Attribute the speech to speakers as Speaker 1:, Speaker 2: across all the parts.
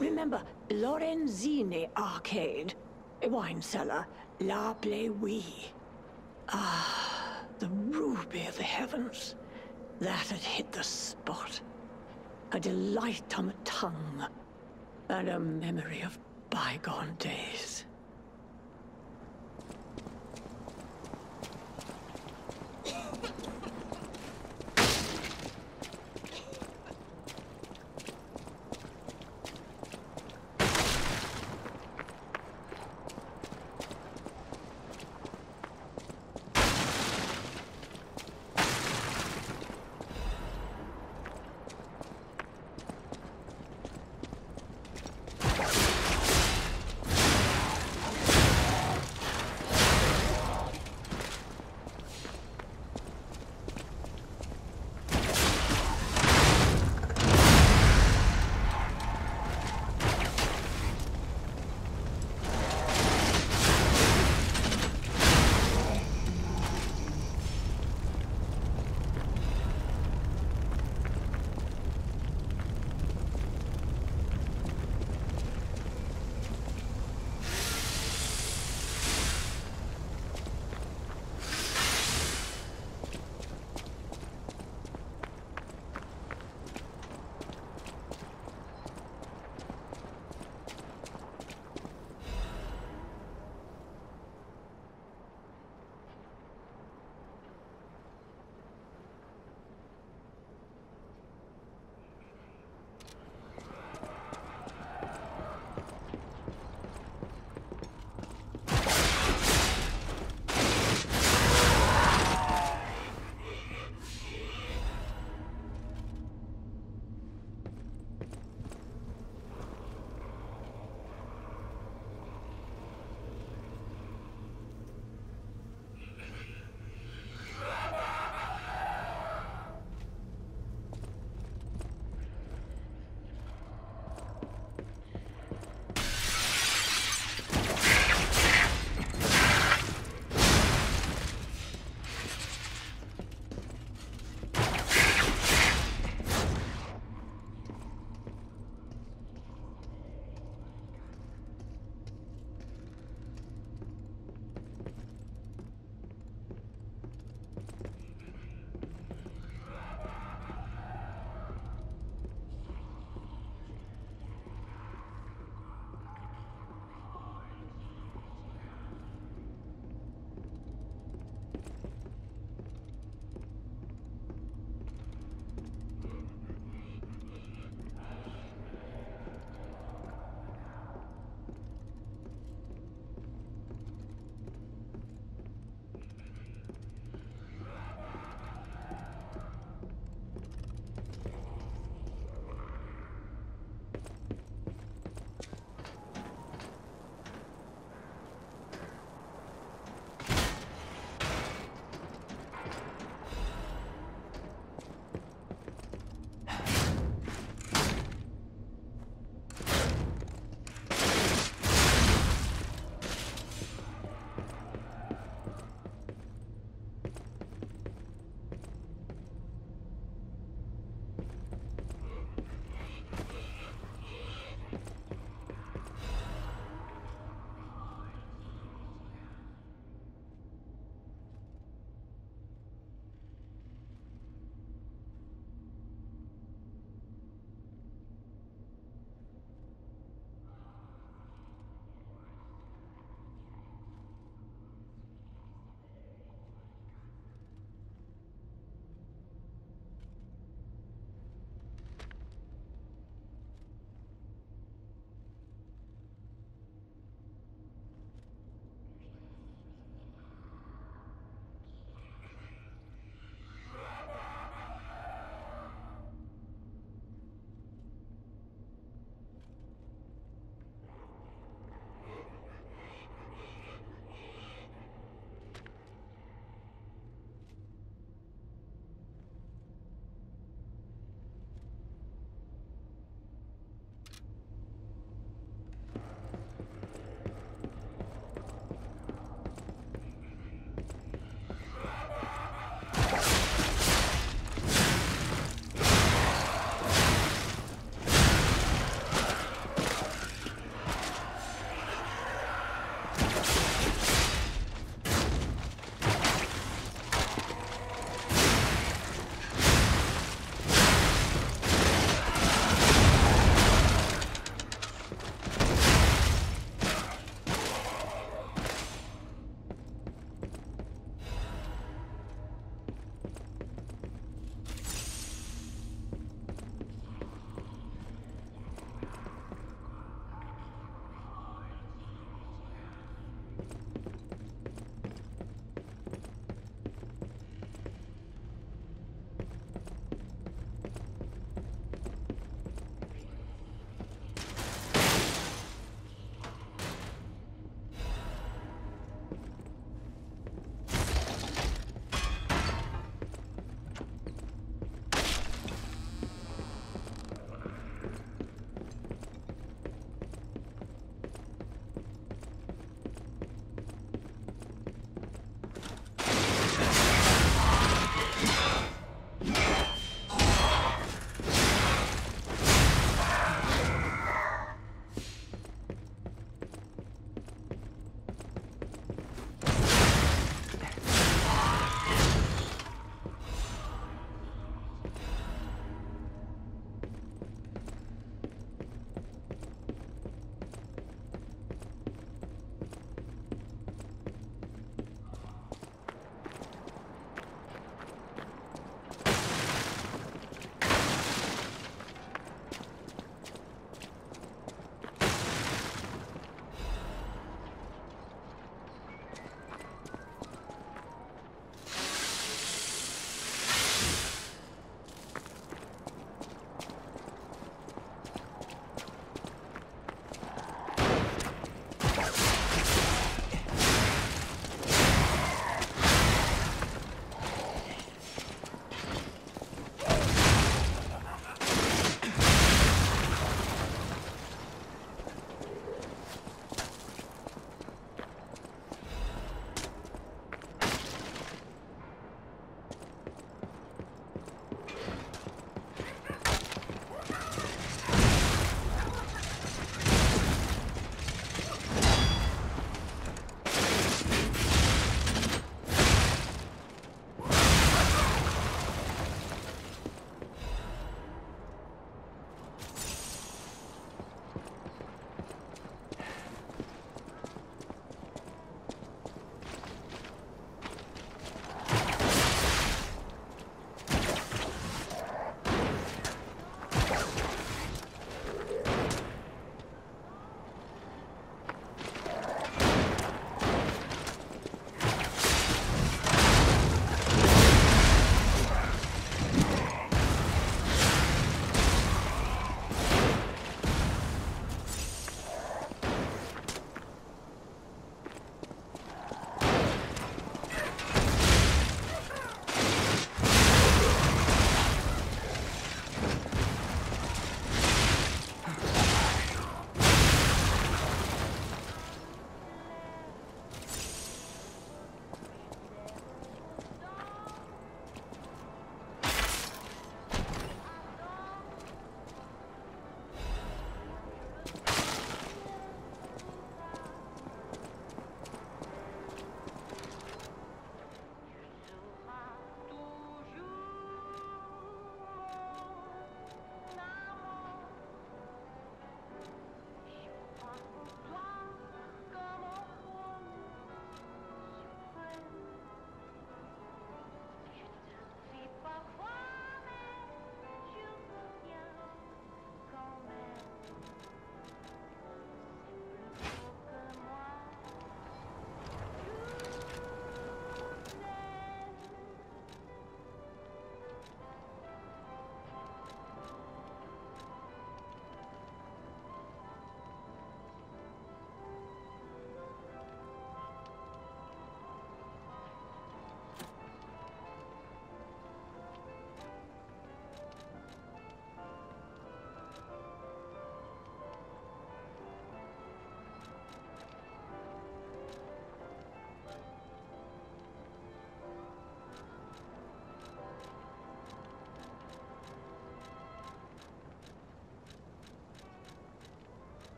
Speaker 1: Remember, Lorenzini Arcade, a wine cellar, La Bleuie. Ah, the ruby of the heavens. That had hit the spot. A delight on the tongue, and a memory of bygone days.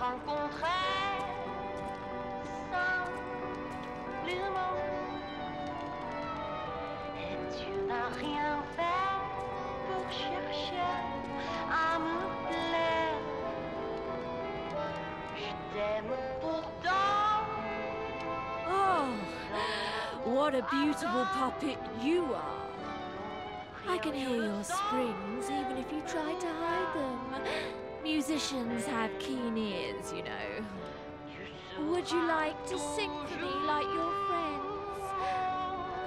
Speaker 2: rencontrer simplement. Et tu n'as rien fait pour chercher à me plaire. Je t'aime pourtant.
Speaker 3: Oh, what a beautiful puppet you are. I can hear your springs even if you try to hide them. Musicians have keen ears, you know. Would you like to sing for me like your friends?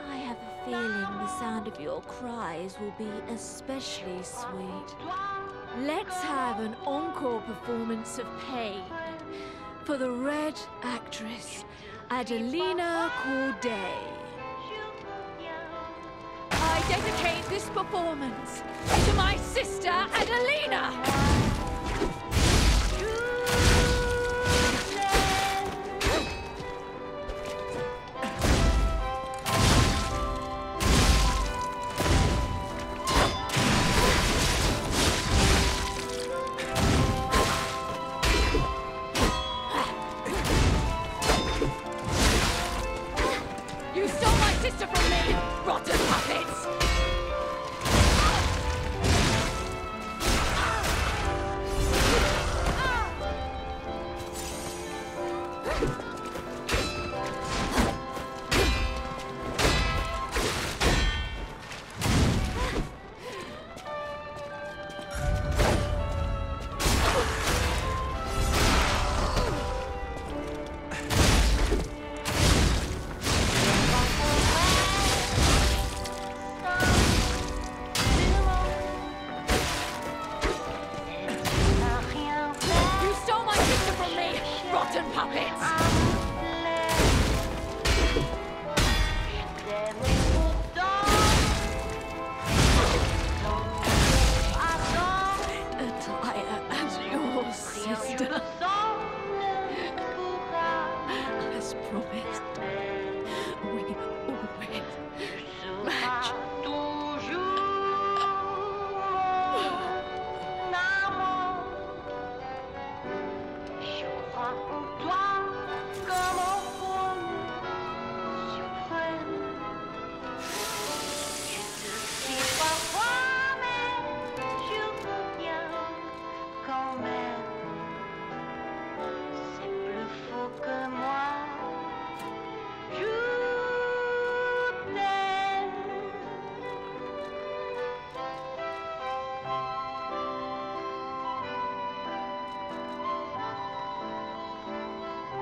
Speaker 3: I have a feeling the sound of your cries will be especially sweet. Let's have an encore performance of Pain for the Red Actress, Adelina Corday. I dedicate this performance to my sister, Adelina! You stole my sister from me, rotten puppets!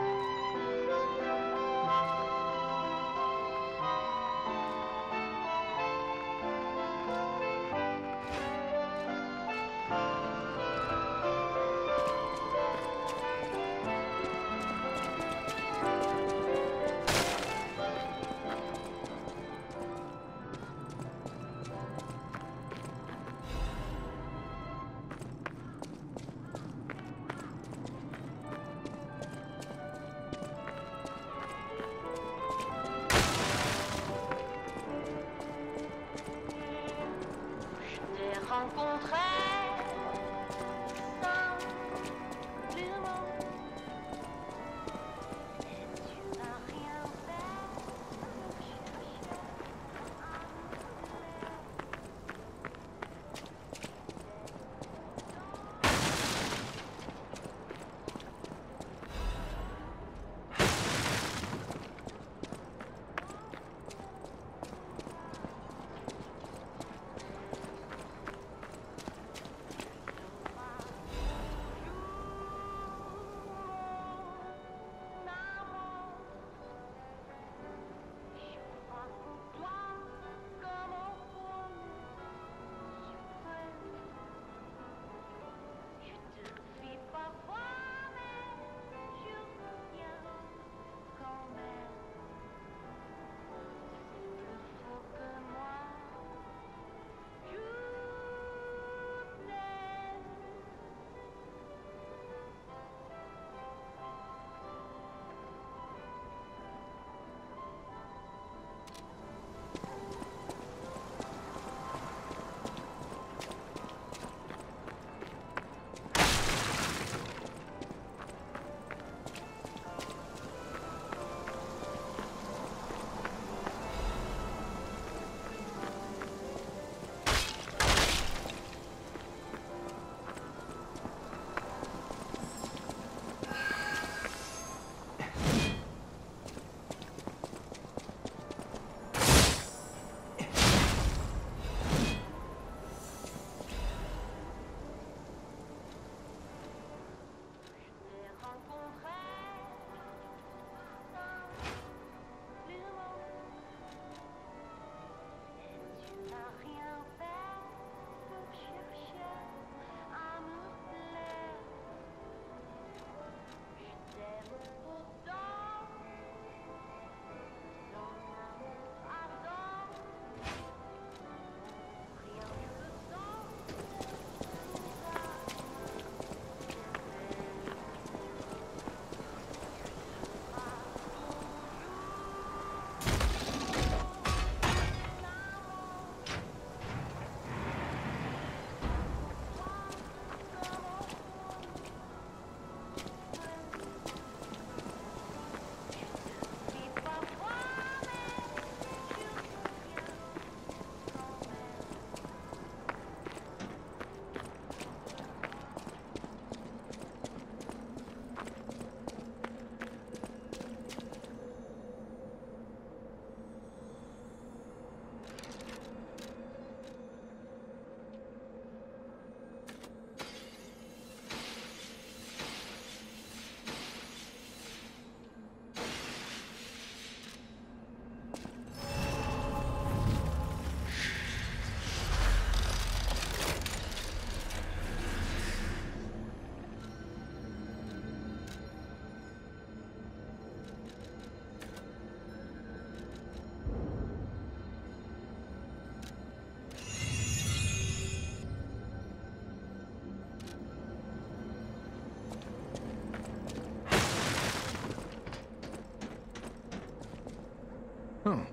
Speaker 4: Oh,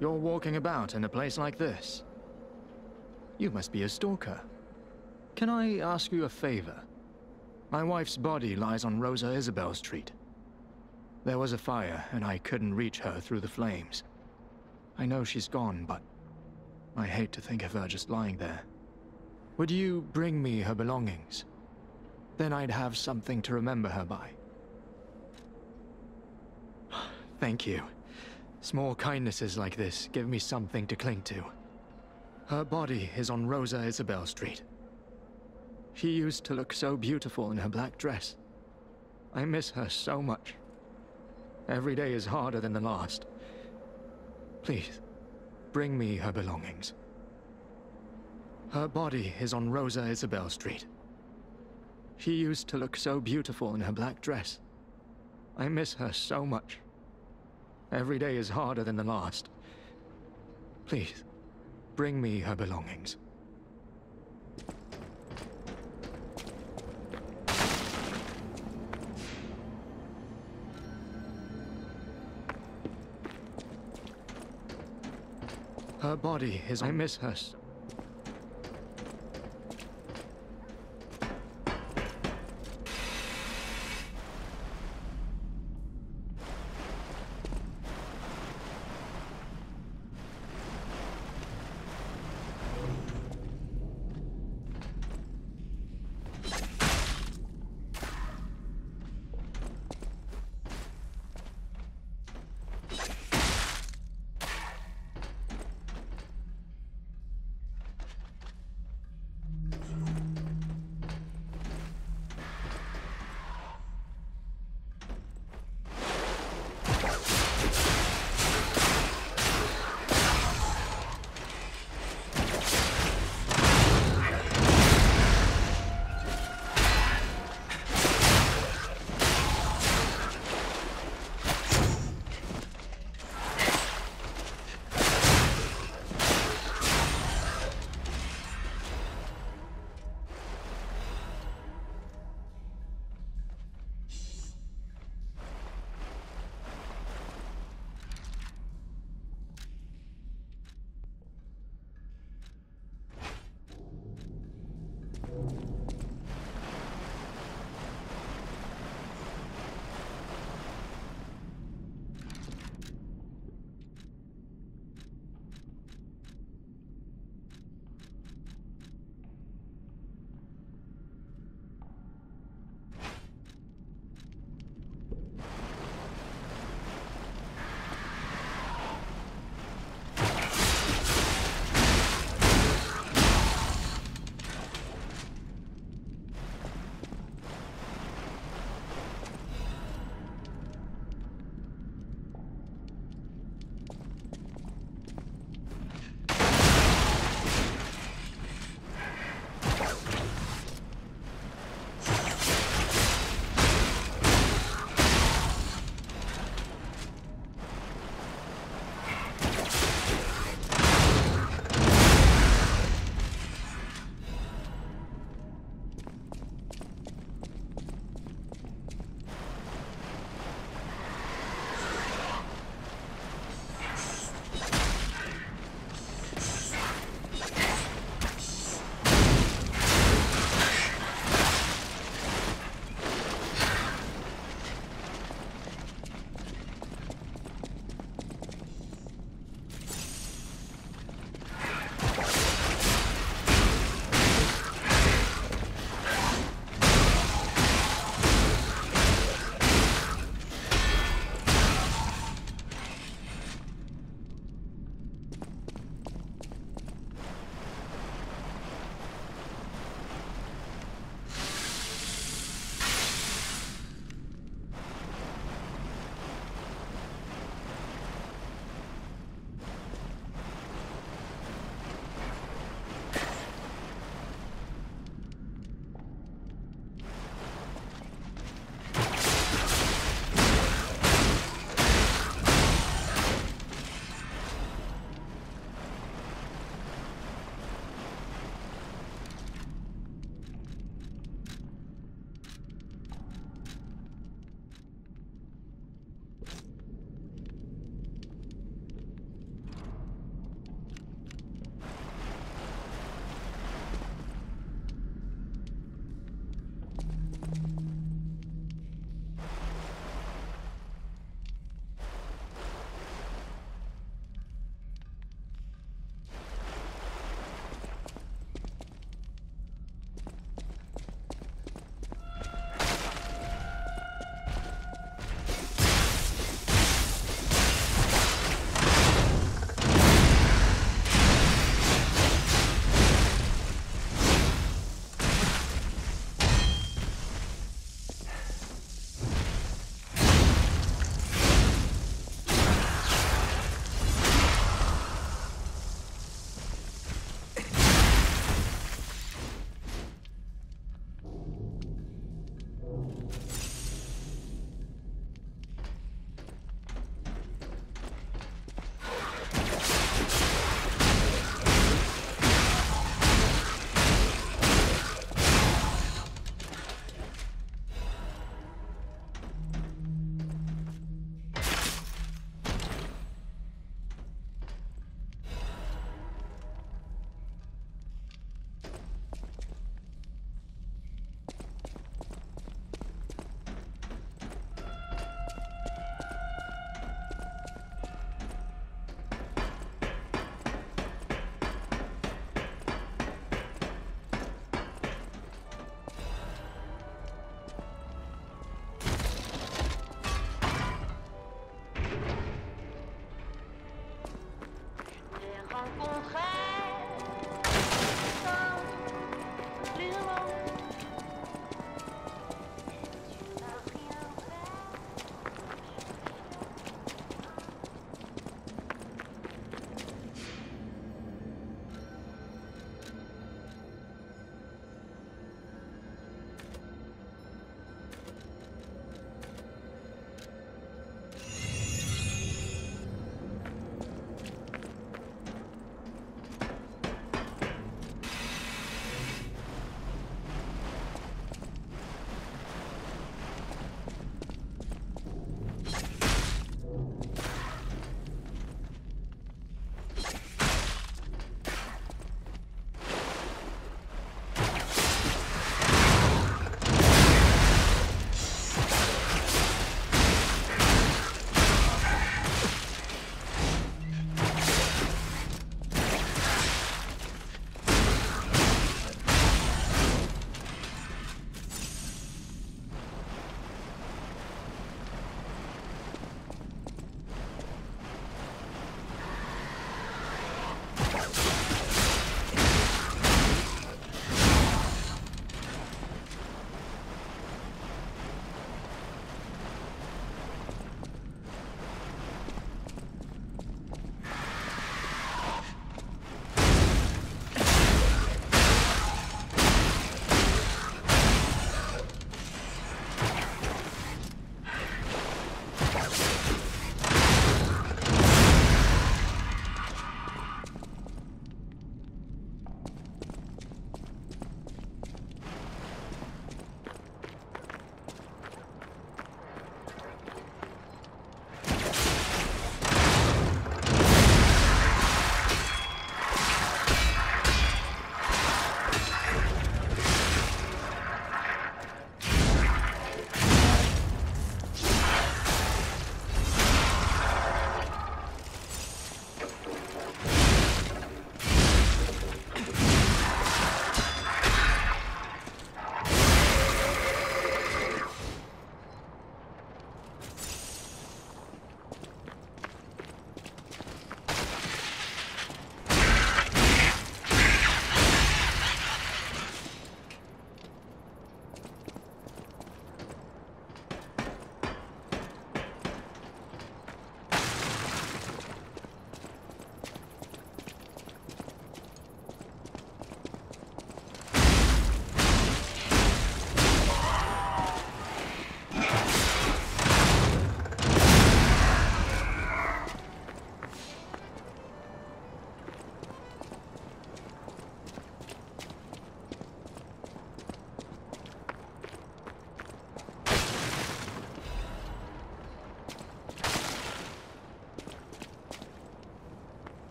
Speaker 4: you're walking about in a place like this. You must be a stalker. Can I ask you a favor? My wife's body lies on Rosa Isabelle Street. There was a fire, and I couldn't reach her through the flames. I know she's gone, but I hate to think of her just lying there. Would you bring me her belongings? Then I'd have something to remember her by. Thank you. Small kindnesses like this give me something to cling to. Her body is on Rosa Isabelle Street. She used to look so beautiful in her black dress. I miss her so much. Every day is harder than the last. Please, bring me her belongings. Her body is on Rosa Isabelle Street. She used to look so beautiful in her black dress. I miss her so much. Every day is harder than the last. Please, bring me her belongings. Her body is... I miss her so...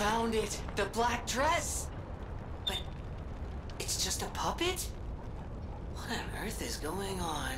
Speaker 5: found it! The black dress! But it's just a puppet? What on earth is going on?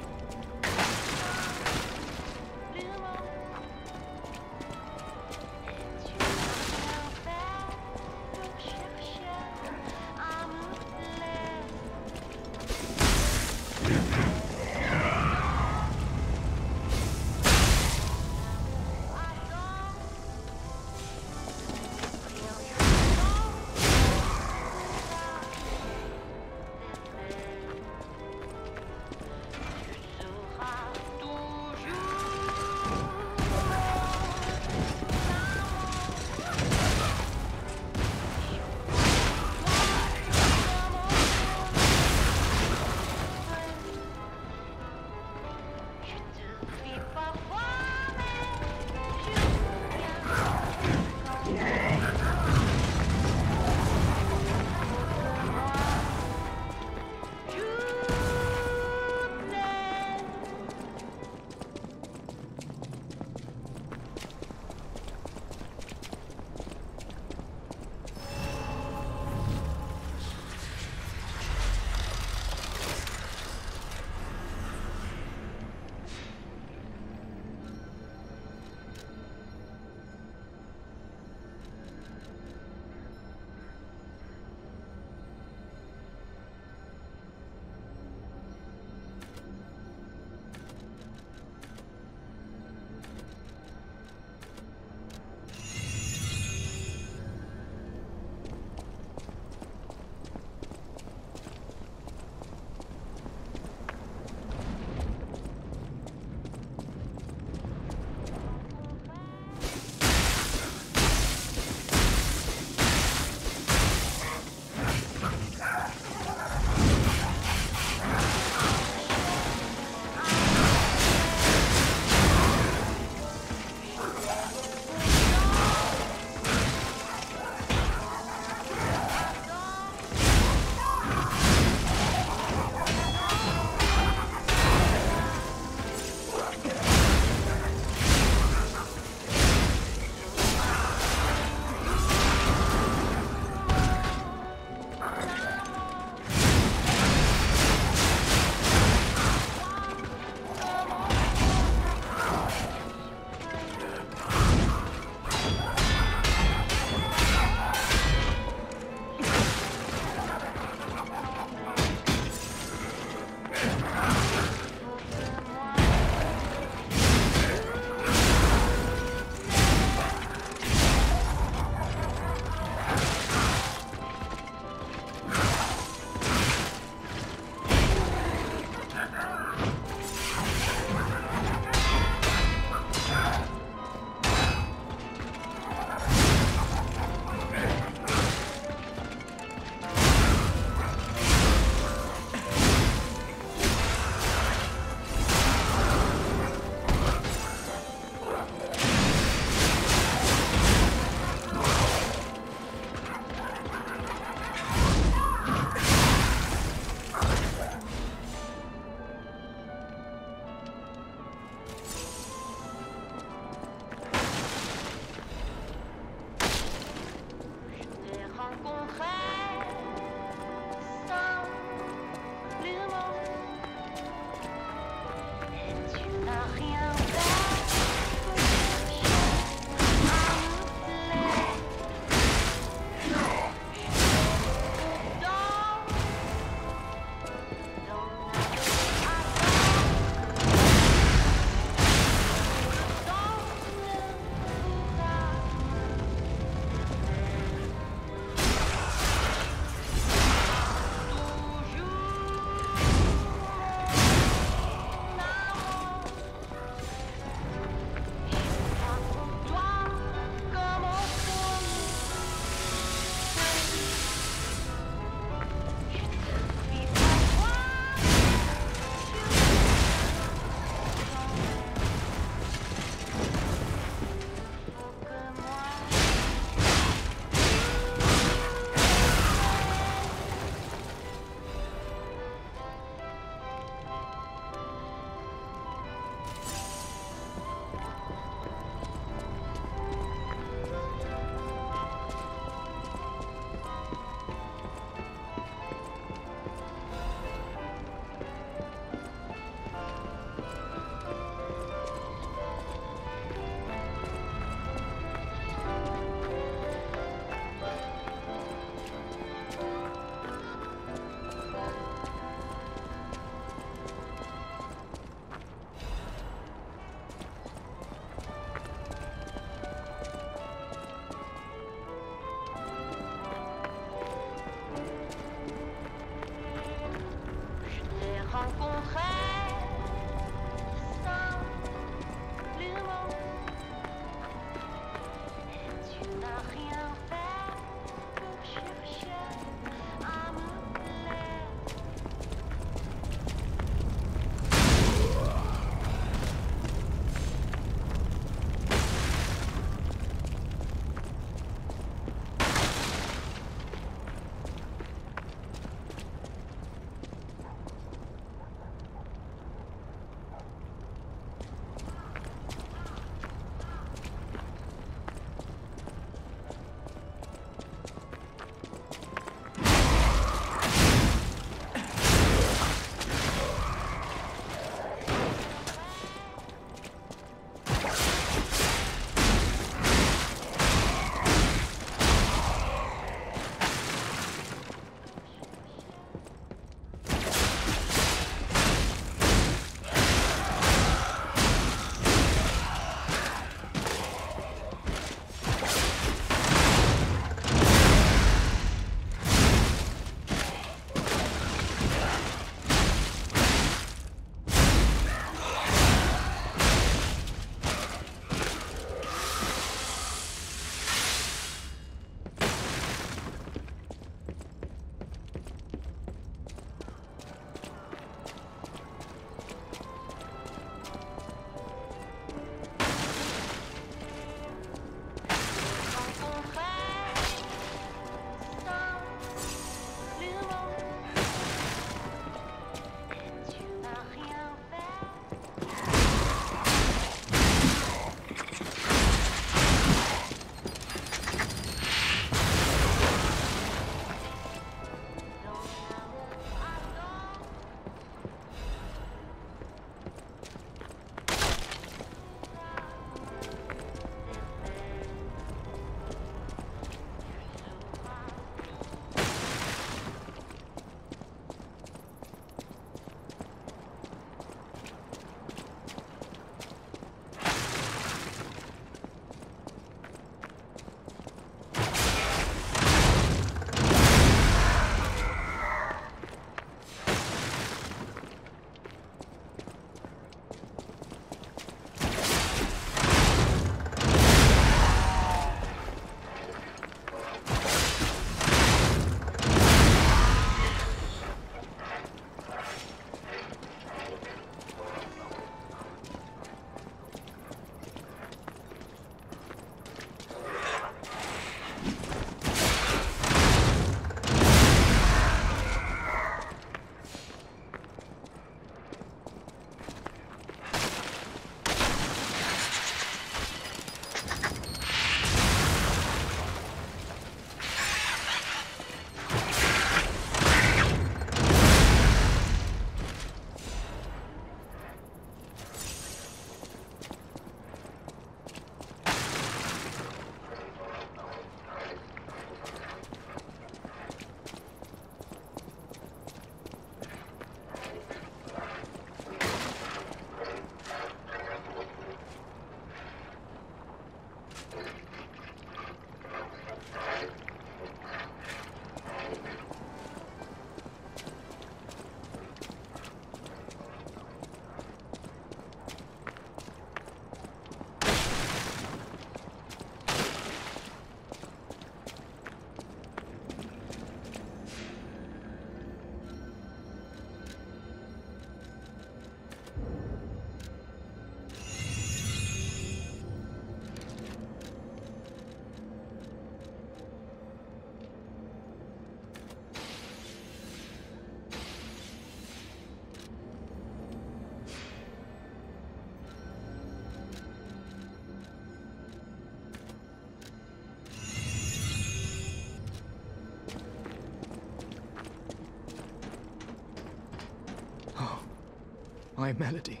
Speaker 4: My Melody.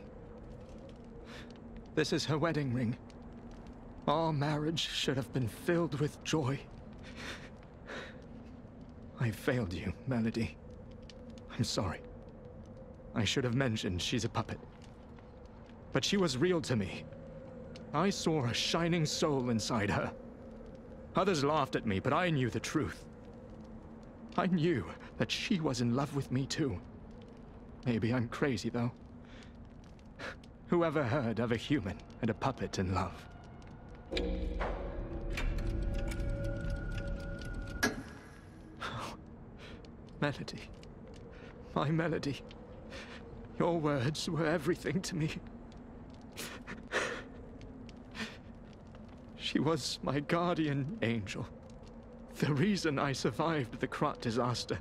Speaker 4: This is her wedding ring. Our marriage should have been filled with joy. I failed you, Melody. I'm sorry. I should have mentioned she's a puppet. But she was real to me. I saw a shining soul inside her. Others laughed at me, but I knew the truth. I knew that she was in love with me too. Maybe I'm crazy, though. Whoever heard of a human and a puppet in love? Melody. My Melody. Your words were everything to me. She was my guardian angel. The reason I survived the Krat disaster.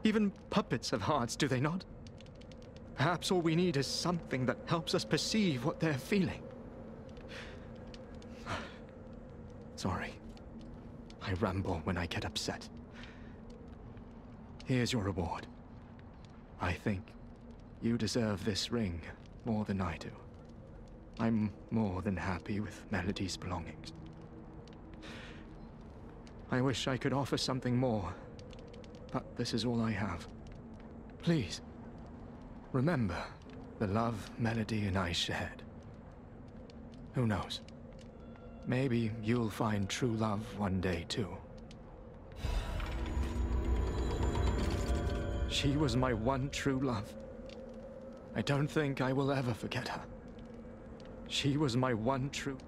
Speaker 4: Even puppets have hearts, do they not? Perhaps all we need is something that helps us perceive what they're feeling. Sorry. I ramble when I get upset. Here's your reward. I think you deserve this ring more than I do. I'm more than happy with Melody's belongings. I wish I could offer something more, but this is all I have. Please, remember the love Melody and I shared. Who knows? Maybe you'll find true love one day, too. She was my one true love. I don't think I will ever forget her. She was my one true...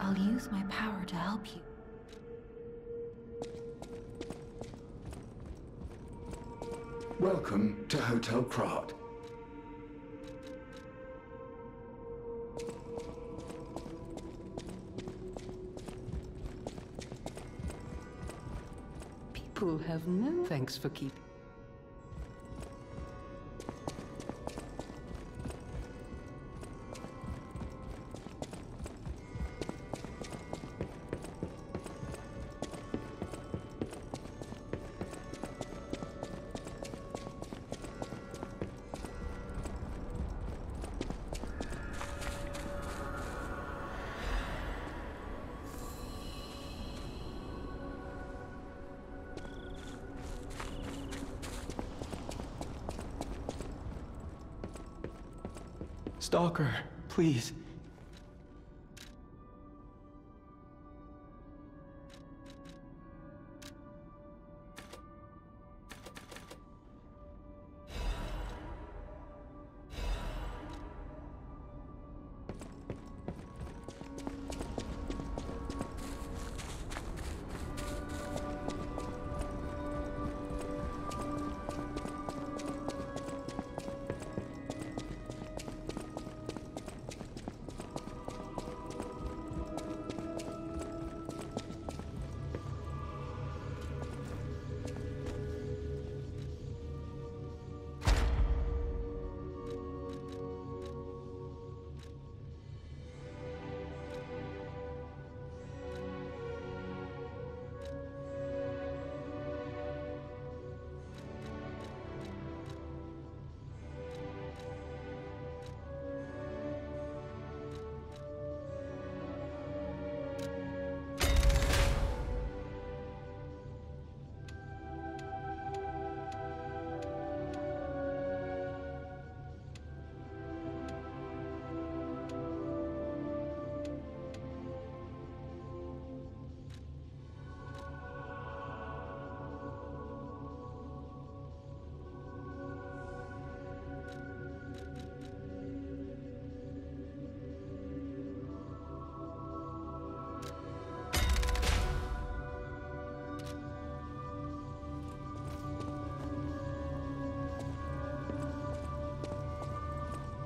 Speaker 6: I'll use my power to help you.
Speaker 7: Welcome to Hotel Krat.
Speaker 8: People have no thanks for keeping.
Speaker 7: Stalker, please.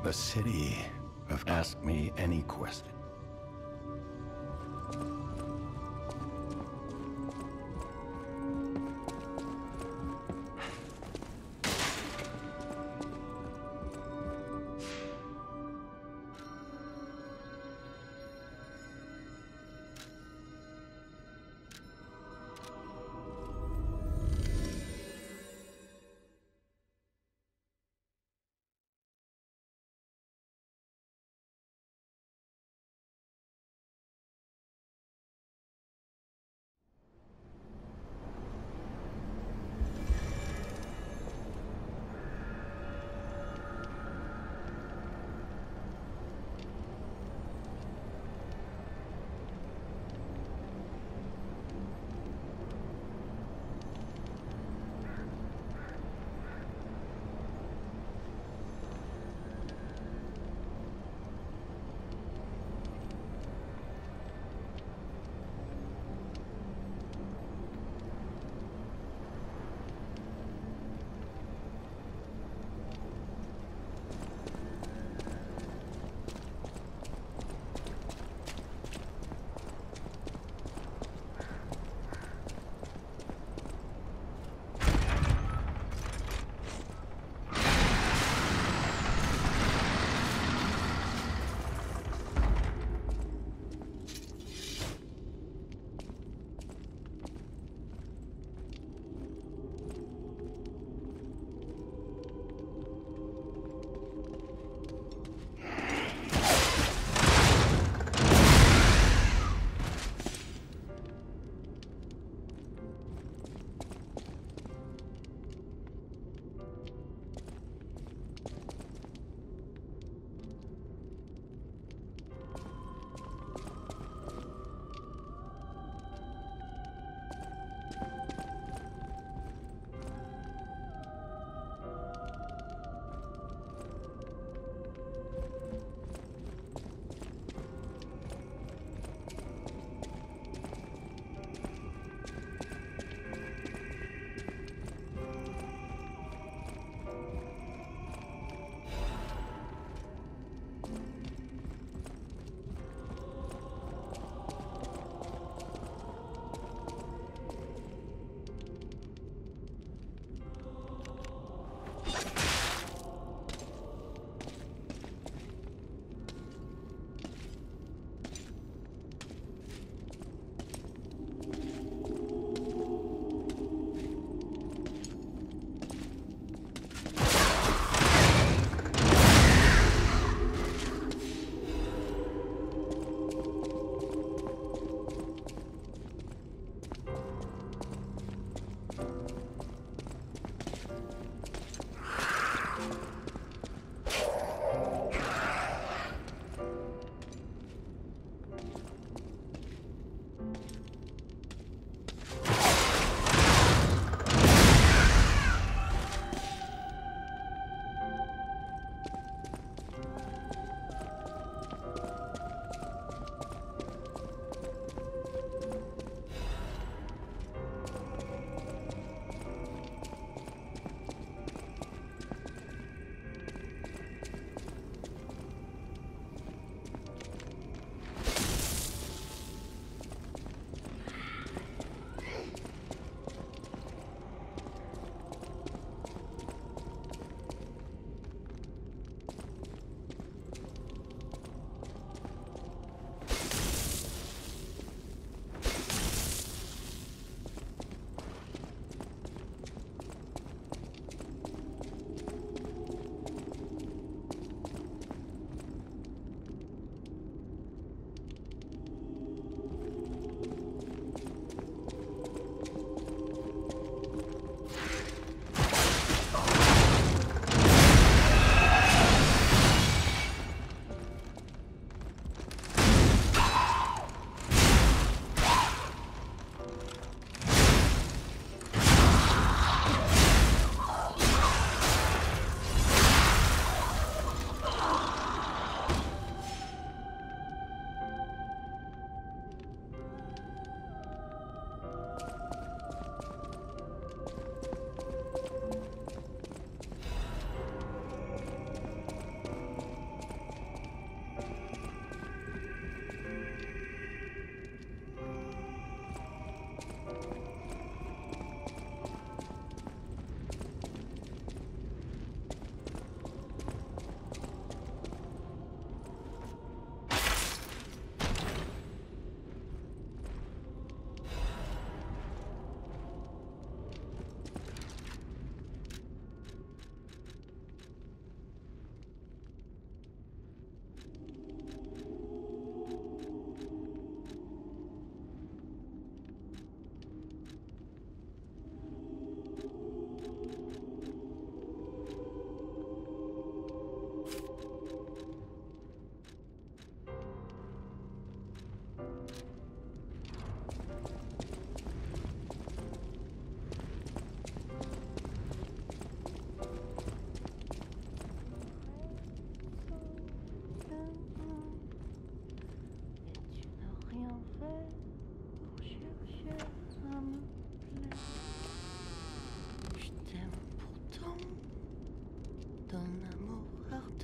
Speaker 9: The city of Ask Me Any Question.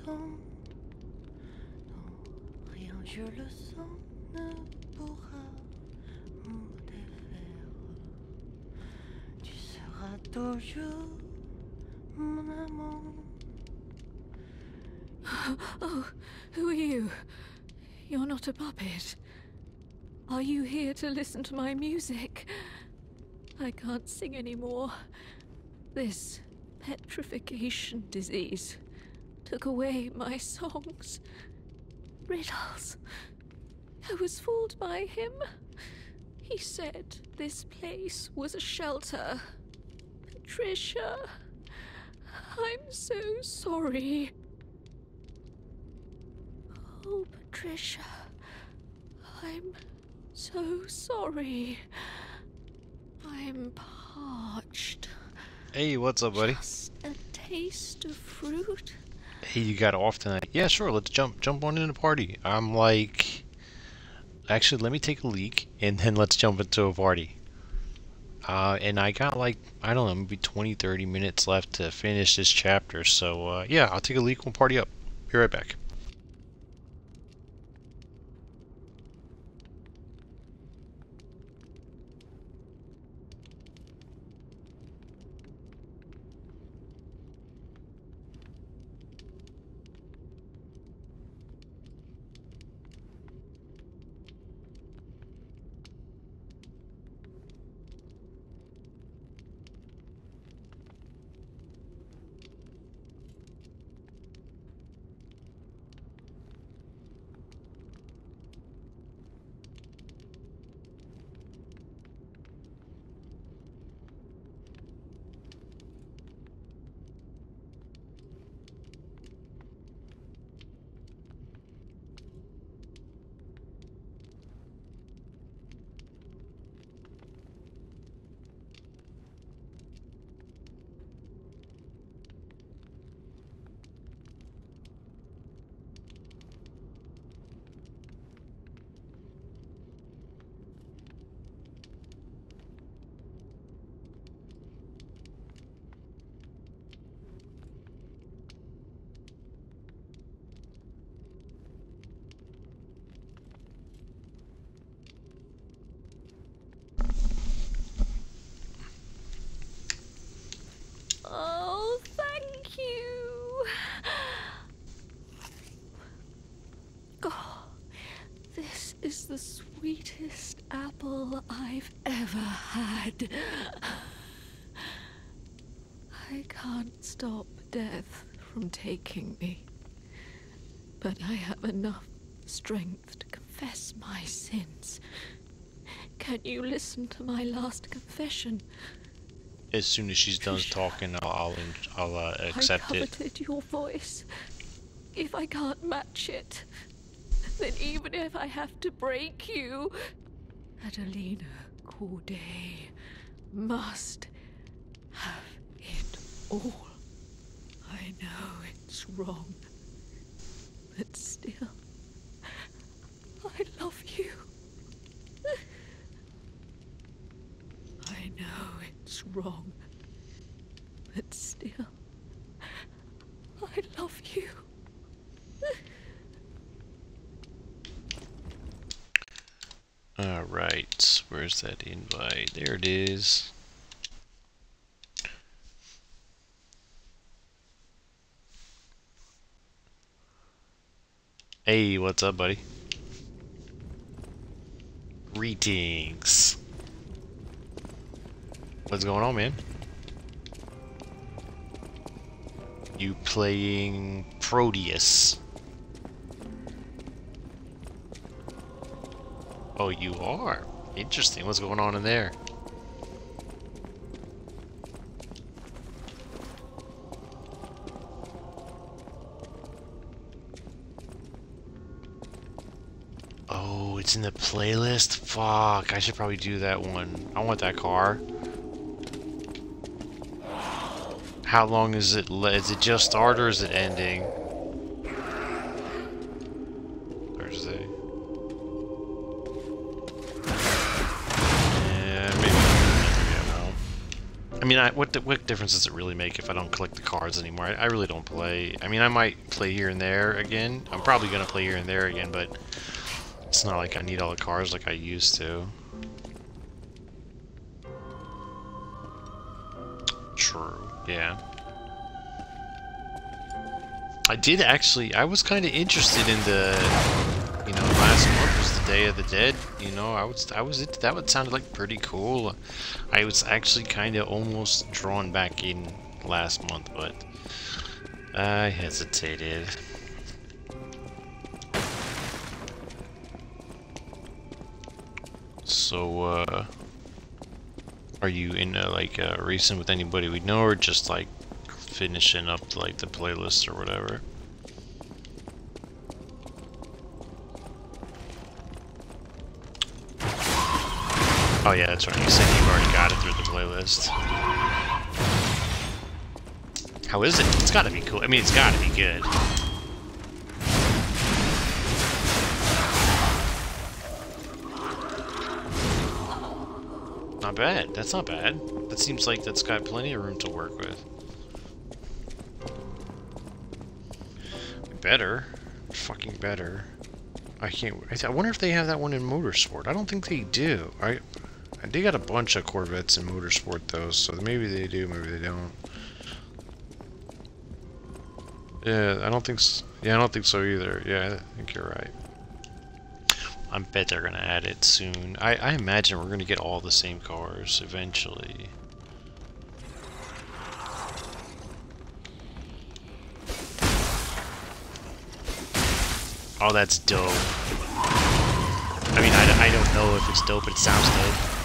Speaker 2: tombe. Non, rien, je le sens, ne pourra m'en défaire. Tu seras toujours mon amant.
Speaker 3: Oh, who are you? You're not a puppet. Are you here to listen to my music? I can't sing anymore. This petrification disease took away my songs. Riddles. I was fooled by him. He said this place was a shelter. Patricia, I'm so sorry. Oh, Patricia, I'm so sorry. I'm parched.
Speaker 10: Hey, what's up, buddy?
Speaker 3: Just a taste of fruit.
Speaker 10: Hey, you got off tonight? Yeah, sure. Let's jump on in the party. I'm like, actually, let me take a leak and then let's jump into a party. And I got like, I don't know, maybe 20-30 minutes left to finish this chapter. So yeah, I'll take a leak. We'll party up. Be right back.
Speaker 3: Oh, thank you. Oh, this is the sweetest apple I've ever had. I can't stop death from taking me, but I have enough strength to confess my sins. Can you listen to my last confession?
Speaker 10: As soon as she's done talking, I'll accept it.
Speaker 3: I coveted your voice. If I can't match it, then even if I have to break you, Adelina Corday must have it all. I know it's wrong, but still, I love you. I know it's wrong, but still, I love you.
Speaker 10: Alright, where's that invite? There it is. Hey, what's up, buddy? Greetings. What's going on, man? You playing Proteus? Oh, you are? Interesting. What's going on in there? Oh, it's in the playlist? Fuck, I should probably do that one. I want that car. How long is it? Is it just start or is it ending? Thursday. Yeah, maybe I don't know. I mean, what difference does it really make if I don't collect the cards anymore? I really don't play. I mean, I might play here and there again. I'm probably gonna play here and there again, but it's not like I need all the cards like I used to. True. Yeah. I did actually. I was kind of interested in the, you know, last month was the Day of the Dead. You know, that would sound like pretty cool. I was actually kind of almost drawn back in last month, but I hesitated. So, are you in like racing with anybody we know, or just like finishing up like the playlist or whatever? Oh yeah, that's right. You said you've already got it through the playlist. How is it? It's gotta be cool. I mean, it's gotta be good. Not bad. That's not bad. That seems like that's got plenty of room to work with. Better. Fucking better. I can't... I wonder if they have that one in Motorsport. I don't think they do. They got a bunch of Corvettes in Motorsport, though, so maybe they do, maybe they don't. Yeah, I don't think so. Yeah, I don't think so either. Yeah, I think you're right. I bet they're gonna add it soon. I imagine we're gonna get all the same cars eventually. Oh, that's dope. I mean, I don't know if it's dope, but it sounds dope.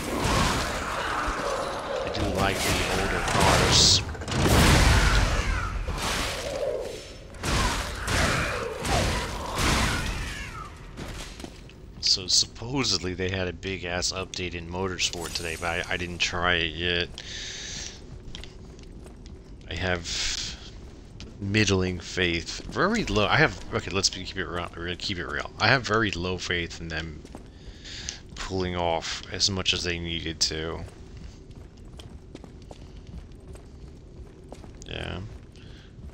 Speaker 10: I do like the older cars. So supposedly they had a big ass update in Motorsport today, but I didn't try it yet. I have middling faith, very low. Okay, let's keep it real. We're gonna keep it real. I have very low faith in them pulling off as much as they needed to. Yeah.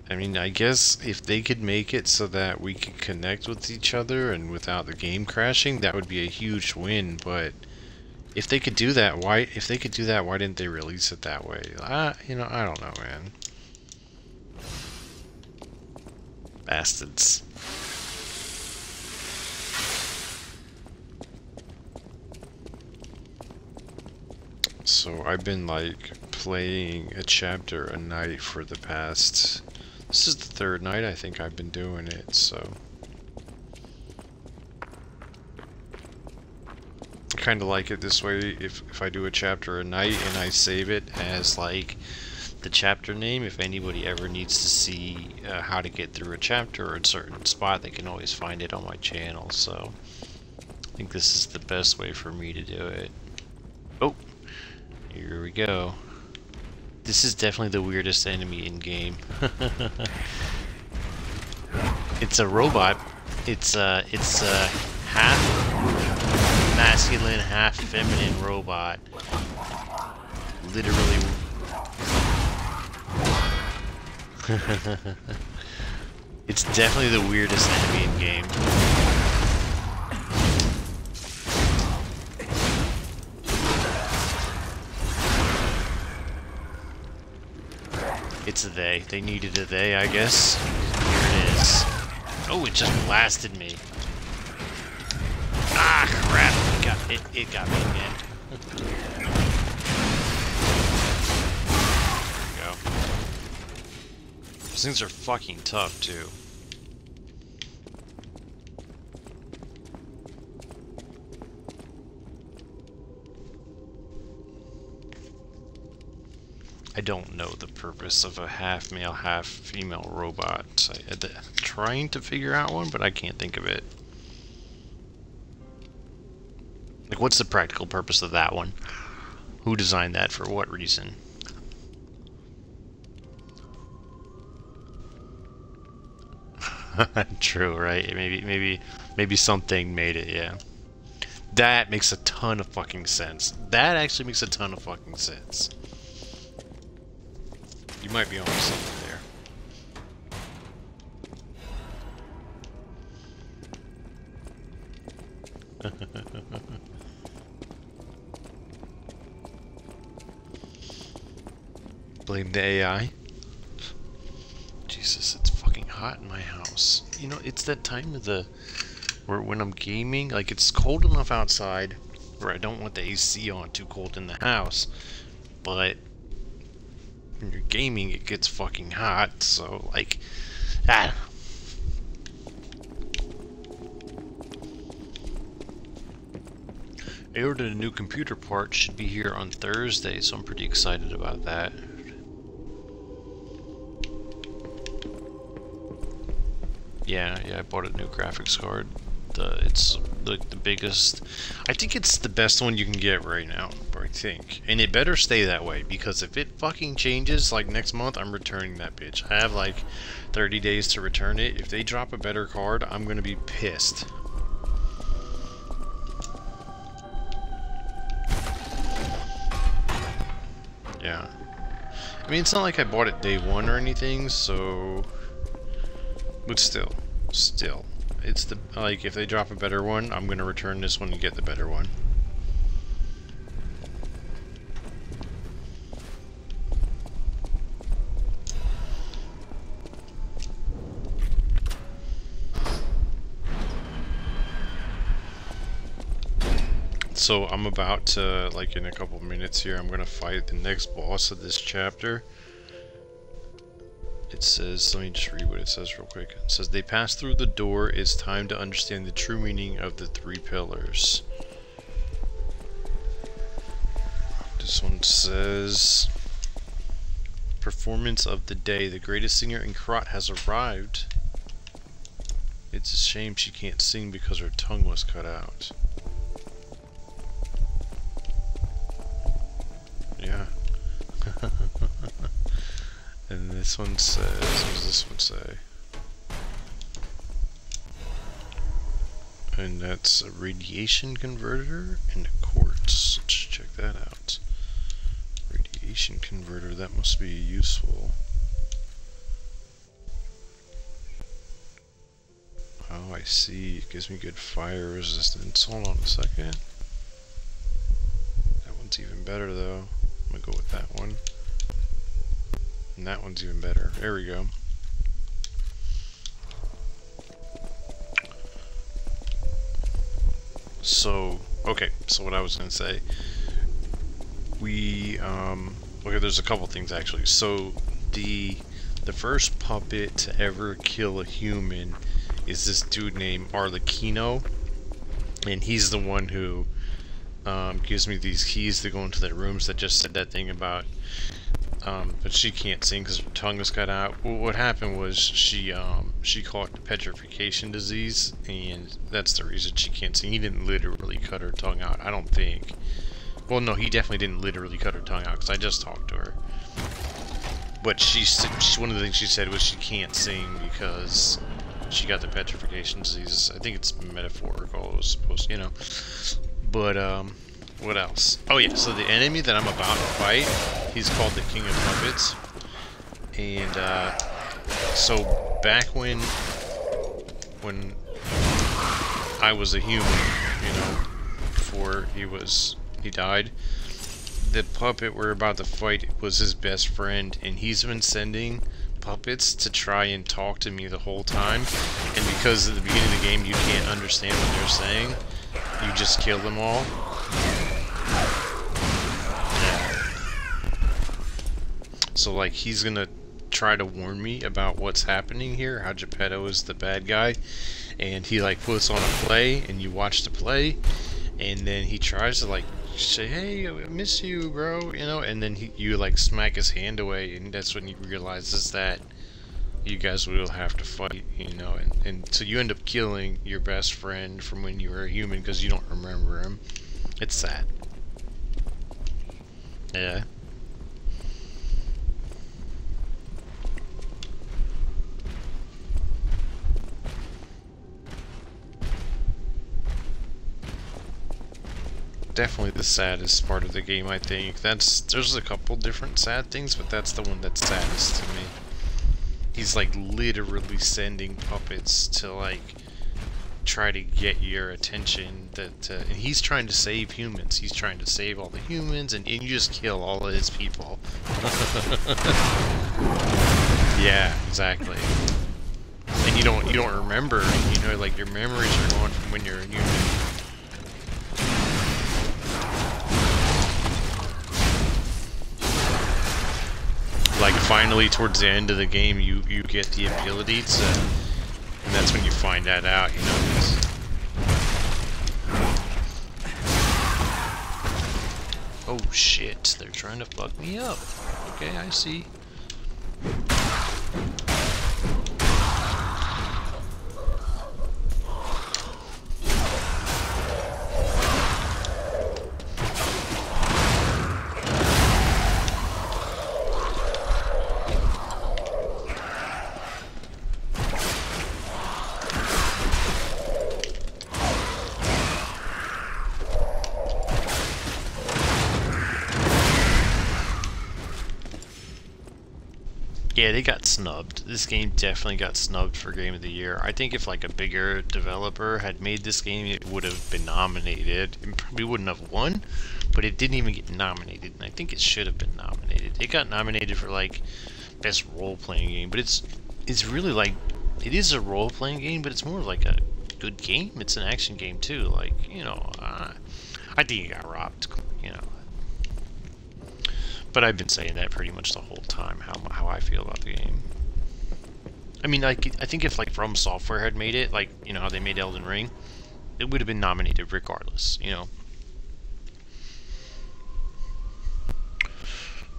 Speaker 10: I mean, I guess if they could make it so that we could connect with each other and without the game crashing, that would be a huge win. But if they could do that, why didn't they release it that way? You know, I don't know, man. Bastards. So I've been like playing a chapter a night for the past... This is the third night I think I've been doing it, so... I kinda like it this way. If I do a chapter a night and I save it as like the chapter name, if anybody ever needs to see how to get through a chapter or a certain spot, they can always find it on my channel, so I think this is the best way for me to do it. Oh, here we go. This is definitely the weirdest enemy in game. It's a robot. It's a half masculine, half feminine robot. Literally. It's definitely the weirdest enemy in game. It's a they. They needed a they, I guess. Here it is. Oh, it just blasted me. Ah, crap. It got me again. There we go. Those things are fucking tough, too. I don't know the purpose of a half male, half female robot. I'm trying to figure out one, but I can't think of it. Like, what's the practical purpose of that one? Who designed that for what reason? True, right? Maybe something made it, yeah. That makes a ton of fucking sense. That actually makes a ton of fucking sense. You might be on something there. Blame the AI. Jesus, it's fucking hot in my house. You know, it's that time of the where when I'm gaming, like it's cold enough outside where I don't want the AC on too cold in the house, but when you're gaming it gets fucking hot, so like I ordered a new computer part, should be here on Thursday, so I'm pretty excited about that. Yeah, I bought a new graphics card. It's like the biggest. I think it's the best one you can get right now, I think. And it better stay that way, because if it fucking changes, like next month, I'm returning that bitch. I have like 30 days to return it. If they drop a better card, I'm gonna be pissed. Yeah. I mean, it's not like I bought it day one or anything, so... But still. It's the... Like, if they drop a better one, I'm gonna return this one and get the better one. So I'm about to, like in a couple minutes here, I'm gonna fight the next boss of this chapter. It says, let me just read what it says real quick. It says, they pass through the door, it's time to understand the true meaning of the three pillars. This one says, performance of the day, the greatest singer in Krat has arrived. It's a shame she can't sing because her tongue was cut out. Yeah. And this one says, what does this one say? And that's a radiation converter and a quartz. Let's check that out. Radiation converter, that must be useful. Oh, I see. It gives me good fire resistance. Hold on a second. That one's even better though. I'm gonna go with that one. And that one's even better. There we go. So, okay, so what I was gonna say, we, okay, there's a couple things actually. So, the first puppet to ever kill a human is this dude named Arlecchino, and he's the one who gives me these keys to go into the rooms that just said that thing about, but she can't sing because her tongue was cut out. Well, what happened was she caught the petrification disease, and that's the reason she can't sing. He didn't literally cut her tongue out, I don't think. Well, no, he definitely didn't literally cut her tongue out because I just talked to her. But one of the things she said was she can't sing because she got the petrification disease. I think it's metaphorical. It was supposed to, you know. But, what else? Oh yeah, so the enemy that I'm about to fight, he's called the King of Puppets. And, so back when I was a human, you know, before he died, the puppet we're about to fight was his best friend, and he's been sending puppets to try and talk to me the whole time. And because at the beginning of the game you can't understand what they're saying, you just kill them all. Yeah. So like he's gonna try to warn me about what's happening here, how Geppetto is the bad guy, and he like puts on a play and you watch the play, and then he tries to like say, hey, I miss you, bro, you know, and then you like smack his hand away, and that's when he realizes that you guys will have to fight, you know, and so you end up killing your best friend from when you were a human because you don't remember him. It's sad. Yeah. definitely the saddest part of the game, I think. There's a couple different sad things, but that's the one that's saddest to me. He's like literally sending puppets to like try to get your attention, and he's trying to save humans. He's trying to save all the humans, and you just kill all of his people. Yeah, exactly. And you don't remember, you know, like your memories are going from when you're a human. Like finally towards the end of the game you get the ability to, and that's when you find that out, you know. Oh shit, they're trying to fuck me up. Okay, I see. Yeah, they got snubbed. This game definitely got snubbed for Game of the Year. I think if like a bigger developer had made this game, it would have been nominated. It probably wouldn't have won, but it didn't even get nominated, and I think it should have been nominated. It got nominated for like best role-playing game, but it's really like, it is a role-playing game, but it's more like a good game. It's an action game too. Like, you know, I think it got robbed, you know. But I've been saying that pretty much the whole time, how I feel about the game. I mean, I think if like From Software had made it, like, you know how they made Elden Ring, it would have been nominated regardless, you know.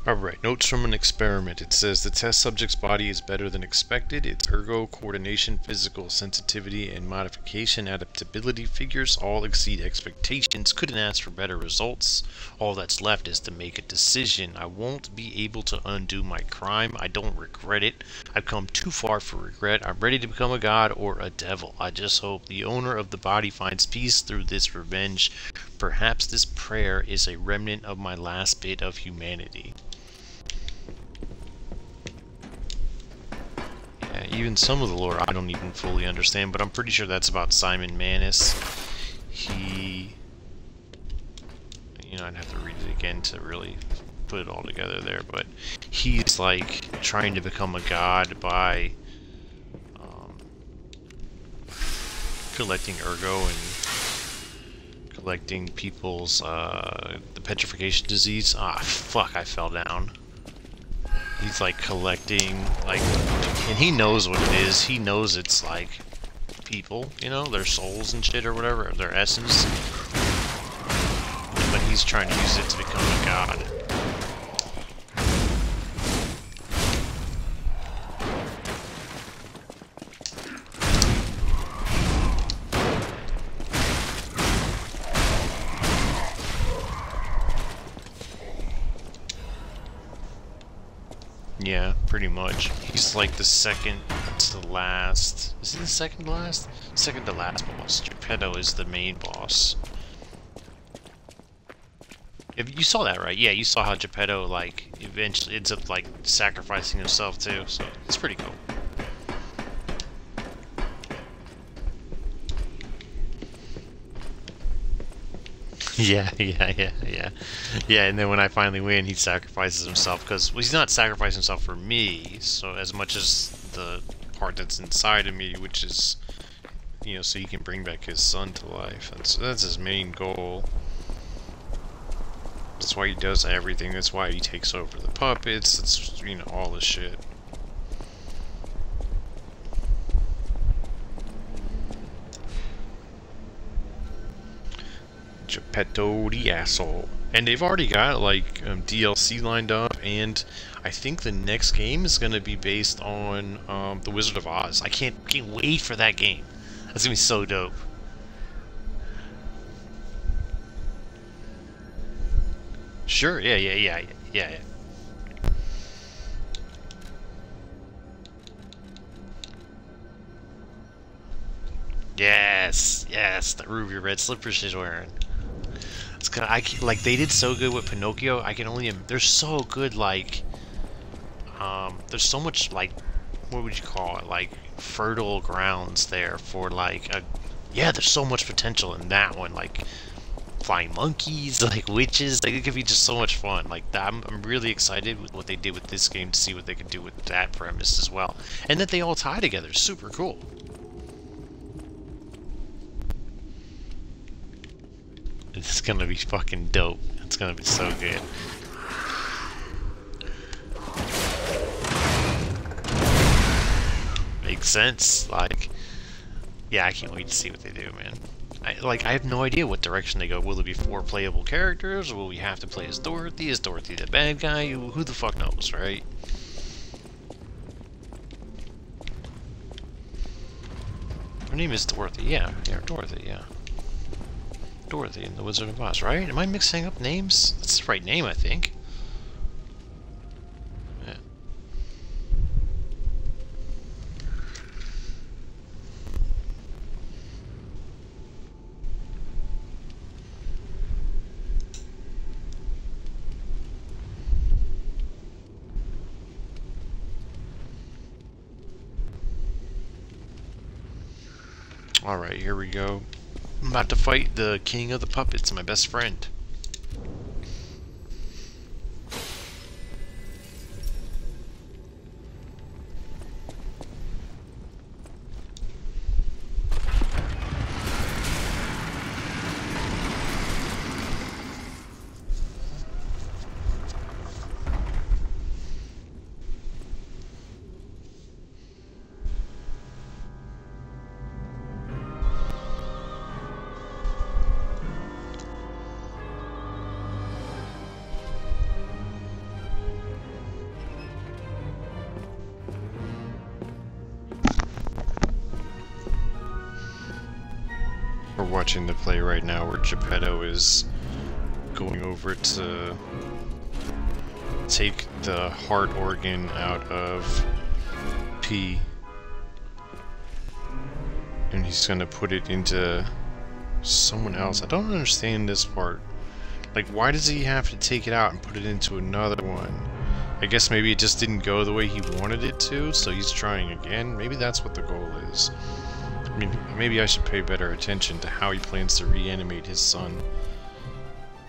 Speaker 10: Alright, notes from an experiment. It says the test subject's body is better than expected. Its ergo, coordination, physical sensitivity, and modification adaptability figures all exceed expectations. Couldn't ask for better results. All that's left is to make a decision. I won't be able to undo my crime. I don't regret it. I've come too far for regret. I'm ready to become a god or a devil. I just hope the owner of the body finds peace through this revenge. Perhaps this prayer is a remnant of my last bit of humanity. Even some of the lore I don't even fully understand, but I'm pretty sure that's about Simon Manus. He... You know, I'd have to read it again to really put it all together there, but he's like trying to become a god by collecting ergo and collecting people's the petrification disease. Ah, fuck, I fell down. He's like collecting, like, and he knows what it is. He knows it's like people, you know, their souls and shit or whatever, or their essence. But he's trying to use it to become a god. Yeah, pretty much. He's like the second to last. Is he the second to last? Second to last boss. Geppetto is the main boss. If you saw that, right? Yeah, you saw how Geppetto like eventually ends up like sacrificing himself too. So it's pretty cool. Yeah, and then when I finally win, he sacrifices himself, because, well, he's not sacrificing himself for me, so as much as the part that's inside of me, which is, you know, so he can bring back his son to life. That's his main goal. That's why he does everything. That's why he takes over the puppets. That's, you know, all this shit. Geppetto the asshole. And they've already got like DLC lined up, and I think the next game is going to be based on The Wizard of Oz. I can't wait for that game. That's going to be so dope. Sure, yeah. Yes, the ruby red slippers she's wearing. It's gonna, like they did so good with Pinocchio. I can only, they're so good. Like, there's so much like, what would you call it? Like fertile grounds there for like a, yeah. There's so much potential in that one. Like flying monkeys, like witches. Like it could be just so much fun. Like I'm really excited with what they did with this game to see what they could do with that premise as well, and that they all tie together. Super cool. It's gonna be fucking dope. It's gonna be so good. Makes sense. Like, yeah, I can't wait to see what they do, man. I have no idea what direction they go. Will there be 4 playable characters, or will we have to play as Dorothy? Is Dorothy the bad guy? Who the fuck knows, right? Her name is Dorothy. Yeah, Dorothy. Yeah. Dorothy and the Wizard of Oz, right? Am I mixing up names? That's the right name, I think. Yeah. Alright, here we go. I'm about to fight the king of the puppets, my best friend. We're watching the play right now where Geppetto is going over to take the heart organ out of P, and he's gonna put it into someone else. I don't understand this part. Like, why does he have to take it out and put it into another one? I guess maybe it just didn't go the way he wanted it to, so he's trying again. Maybe that's what the goal is. I mean, maybe I should pay better attention to how he plans to reanimate his son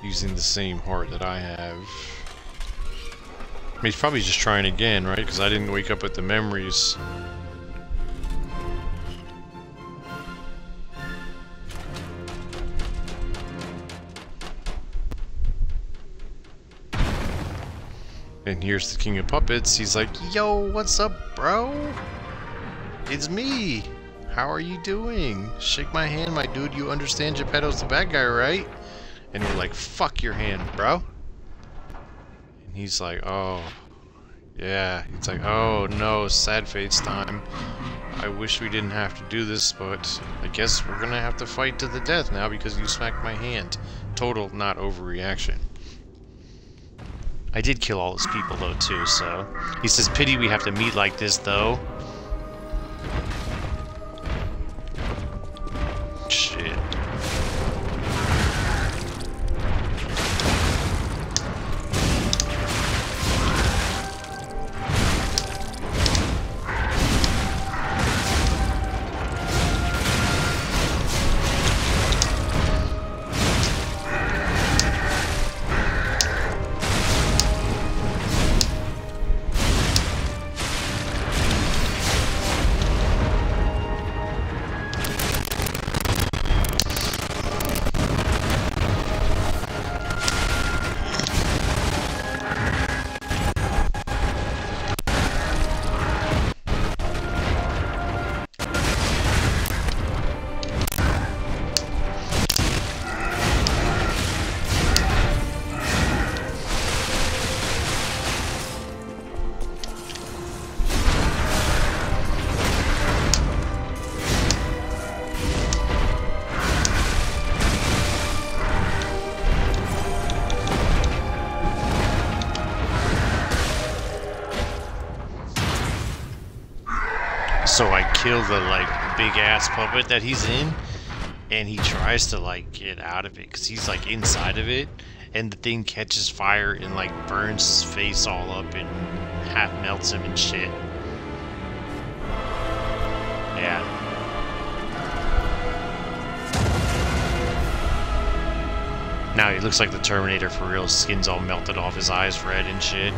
Speaker 10: using the same heart that I have. I mean, he's probably just trying again, right? Because I didn't wake up with the memories. And here's the King of Puppets. He's like, yo, what's up, bro? It's me. How are you doing? Shake my hand, my dude. You understand Geppetto's the bad guy, right? And we're like, fuck your hand, bro. And he's like, oh, yeah. It's like, oh no, sad face time. I wish we didn't have to do this, but I guess we're gonna have to fight to the death now because you smacked my hand. Total not overreaction. I did kill all those people though too, so he says, pity we have to meet like this though. Shit. So I kill the like big ass puppet that he's in, and he tries to like get out of it because he's like inside of it, and the thing catches fire and like burns his face all up and half melts him and shit. Yeah. Now he looks like the Terminator for real. Skin's all melted off, his eyes red and shit.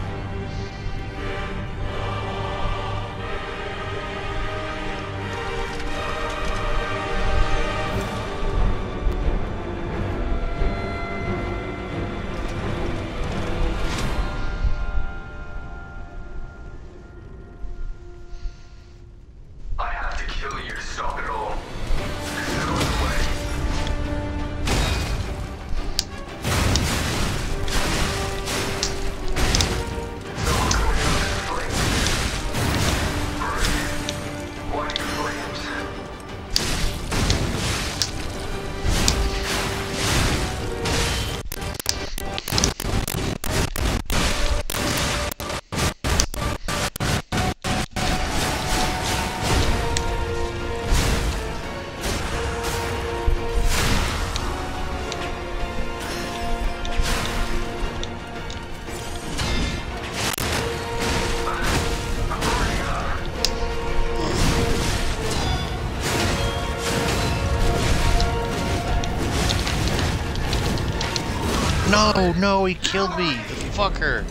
Speaker 10: No, no, he killed me, the fucker.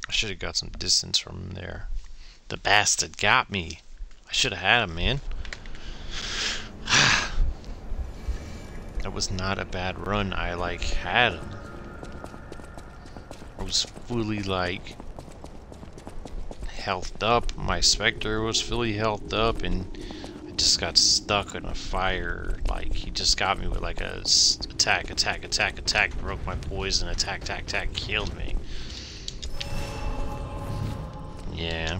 Speaker 10: I should have got some distance from him there. The bastard got me. I should have had him, man. That was not a bad run. I like had him. I was fully like healthed up. My Spectre was fully healthed up, and I just got stuck in a fire. Like he just got me with like a attack, broke my poison, attack, killed me. Yeah,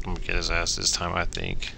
Speaker 10: I'm gonna get his ass this time, I think.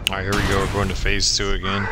Speaker 10: Alright, here we go, we're going to phase 2 again.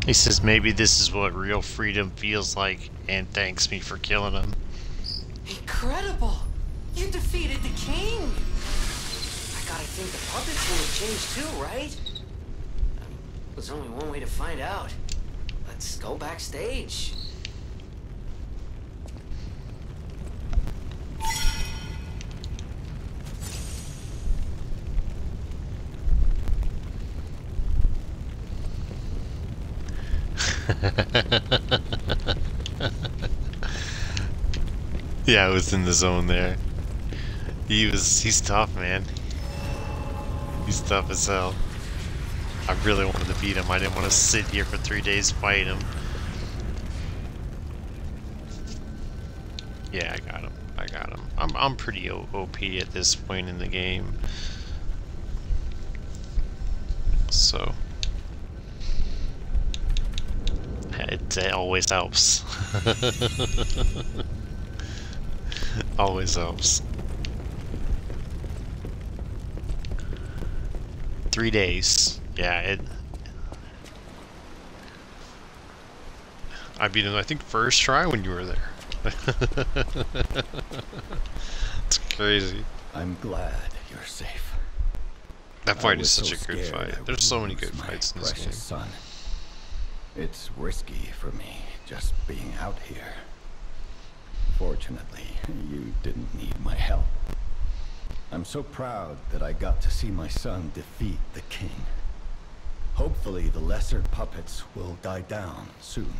Speaker 10: He says maybe this is what real freedom feels like, and thanks me for killing him.
Speaker 5: Incredible! You defeated the king! I gotta think the puppets will have changed too, right? There's only one way to find out. Let's go backstage.
Speaker 10: Yeah, I was in the zone there. He's tough, man. He's tough as hell. I really wanted to beat him. I didn't want to sit here for 3 days fighting him. Yeah, I got him. I got him. I'm pretty OP at this point in the game. So it always helps. Always helps. 3 days. Yeah, I beat him, I think, first try when you were there. It's crazy.
Speaker 9: I'm glad you're safe.
Speaker 10: That fight is such a good fight. There's so many good fights in this game.
Speaker 9: Son. It's risky for me just being out here. Fortunately, you didn't need my help. I'm so proud that I got to see my son defeat the king. Hopefully the lesser puppets will die down soon.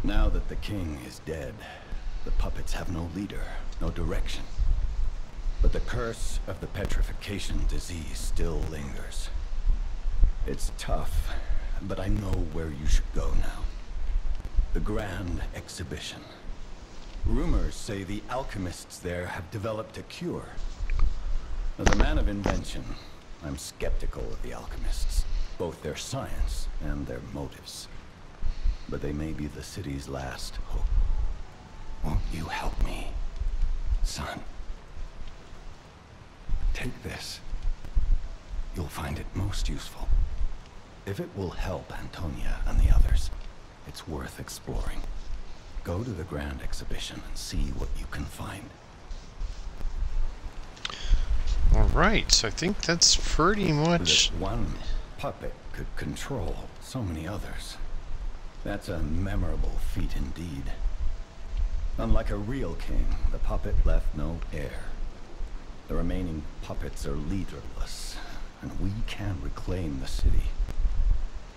Speaker 9: Now that the king is dead, the puppets have no leader, no direction. But the curse of the petrification disease still lingers. It's tough, but I know where you should go now. The Grand Exhibition. Rumors say the alchemists there have developed a cure. As a man of invention, I'm skeptical of the alchemists, both their science and their motives. But they may be the city's last hope. Won't you help me, son? Take this. You'll find it most useful. If it will help Antonia and the others, it's worth exploring. Go to the Grand Exhibition and see what you can find.
Speaker 10: Alright, so I think that's pretty much...
Speaker 9: That one puppet could control so many others. That's a memorable feat indeed. Unlike a real king, the puppet left no heir. The remaining puppets are leaderless, and we can reclaim the city.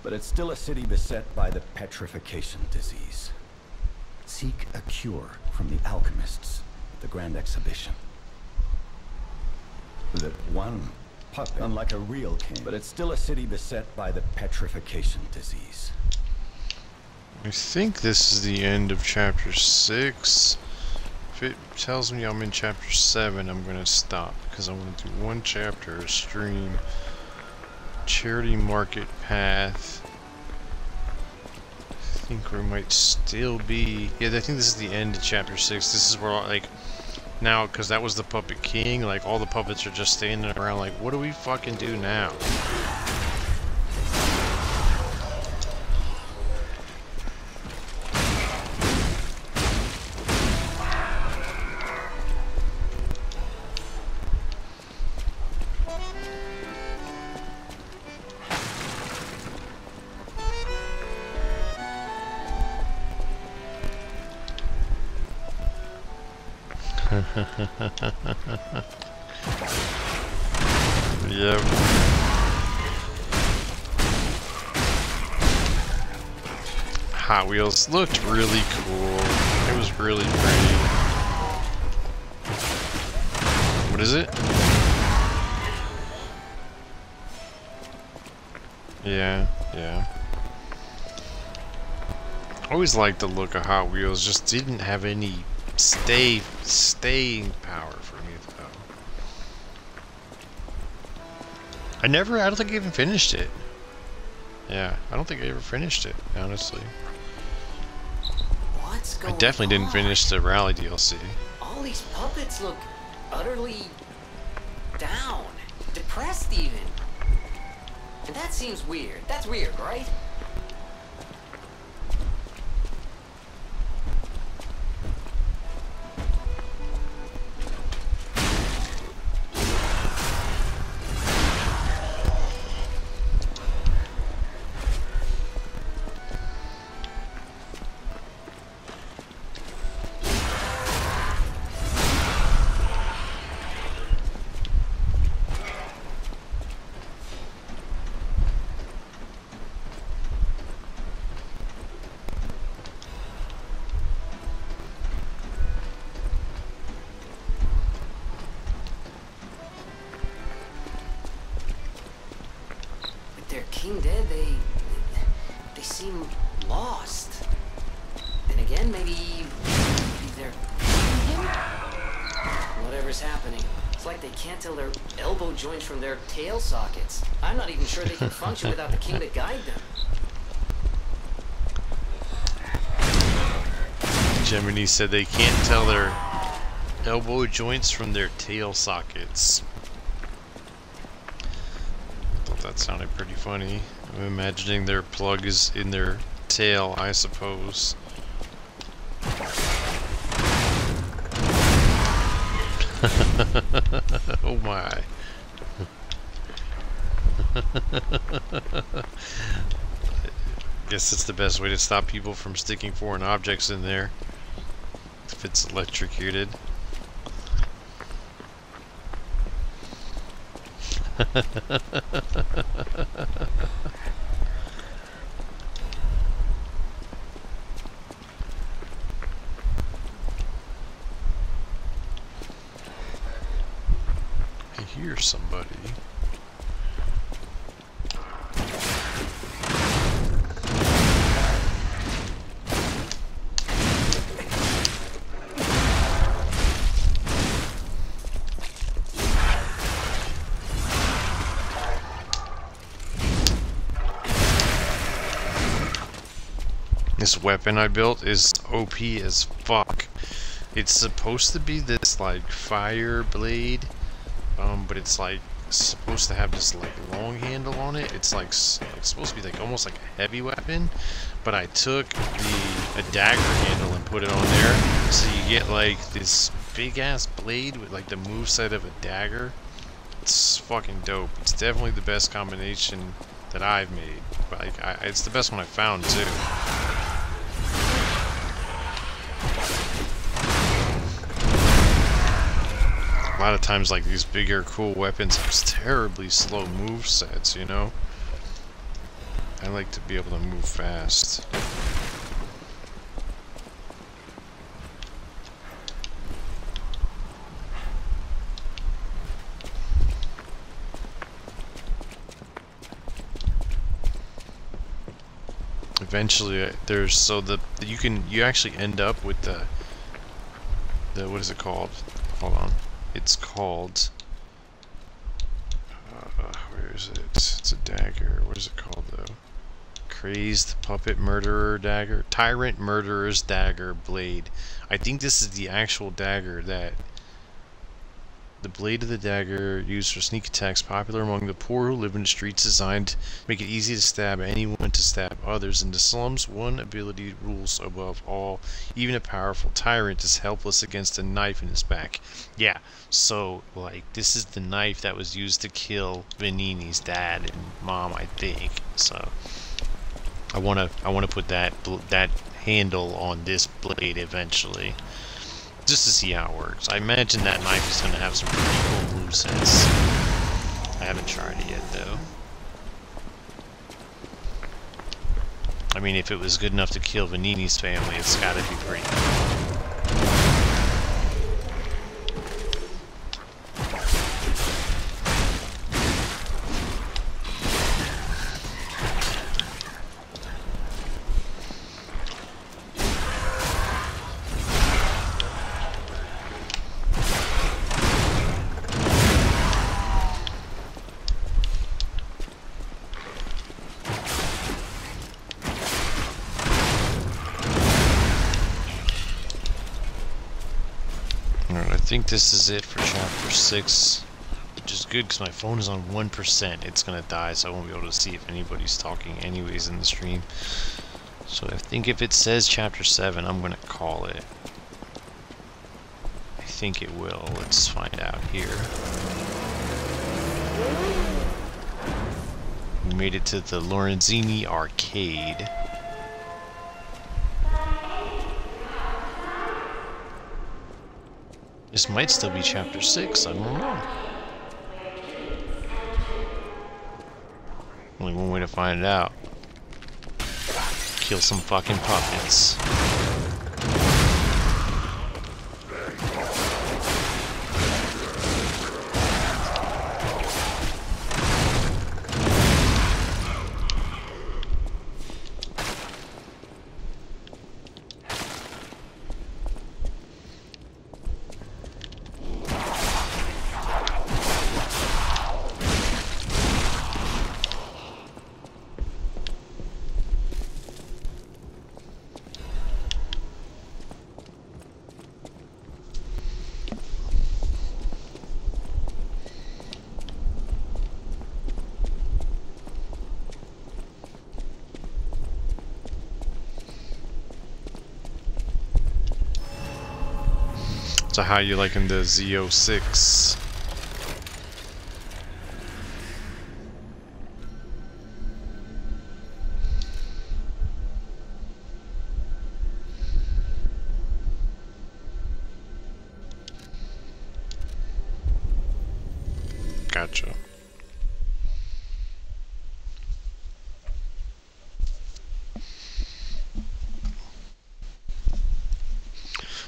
Speaker 9: But it's still a city beset by the petrification disease. Seek a cure from the alchemists at the Grand Exhibition. That one puppet, unlike a real king, but it's still a city beset by the petrification disease.
Speaker 10: I think this is the end of chapter 6. If it tells me I'm in chapter 7, I'm gonna stop because I want to do one chapter a stream. Charity Market Path. I think we might still be... Yeah, I think this is the end of chapter 6. This is where, like, now, because that was the Puppet King, like, all the puppets are just standing around like, what do we fucking do now? Yep. Hot Wheels looked really cool. It was really pretty. What is it? Yeah, yeah. I always liked the look of Hot Wheels, just didn't have any staying power for me though. I don't think I even finished it. Yeah, I don't think I ever finished it, honestly.
Speaker 5: What's going on?
Speaker 10: I definitely didn't finish the Rally DLC.
Speaker 5: All these puppets look utterly down, depressed even. And that seems weird. That's weird, right? king dead, they seem lost. Then again, maybe they're whatever's happening. It's like they can't tell their elbow joints from their tail sockets. I'm not even sure they can function without the king to guide them.
Speaker 10: Gemini said they can't tell their elbow joints from their tail sockets. I thought that sounded pretty funny. I'm imagining their plug is in their tail, I suppose. Oh my. Guess it's the best way to stop people from sticking foreign objects in there if it's electrocuted. I hear somebody. This weapon I built is OP as fuck. It's supposed to be this like fire blade, but it's like supposed to have this like long handle on it. It's like supposed to be like almost like a heavy weapon, but I took a dagger handle and put it on there, so you get like this big ass blade with like the moveset of a dagger. It's fucking dope. It's definitely the best combination that I've made. Like it's the best one I found too. A lot of times, like, these bigger, cool weapons have terribly slow move sets, you know? I like to be able to move fast. Eventually, there's, you actually end up with the what is it called? Hold on. It's called, where is it? It's a dagger. What is it called though? Crazed Puppet Murderer Dagger? Tyrant Murderer's Dagger Blade. I think this is the actual dagger that, the blade of the dagger used for sneak attacks, popular among the poor who live in the streets, designed to make it easy to stab anyone, to stab others. In the slums, one ability rules above all. Even a powerful tyrant is helpless against a knife in his back. Yeah, so like this is the knife that was used to kill Vanini's dad and mom, I think. So I wanna put that handle on this blade eventually, just to see how it works. I imagine that knife is going to have some pretty cool movesets. I haven't tried it yet, though. I mean, if it was good enough to kill Vanini's family, it's got to be pretty cool. I think this is it for chapter 6, which is good because my phone is on 1%. It's gonna die, so I won't be able to see if anybody's talking anyways in the stream. So I think if it says chapter 7, I'm gonna call it. I think it will. Let's find out here. We made it to the Lorenzini arcade. This might still be chapter 6, I don't know. Only one way to find it out. Kill some fucking puppets. So how you liking the Z06? Gotcha.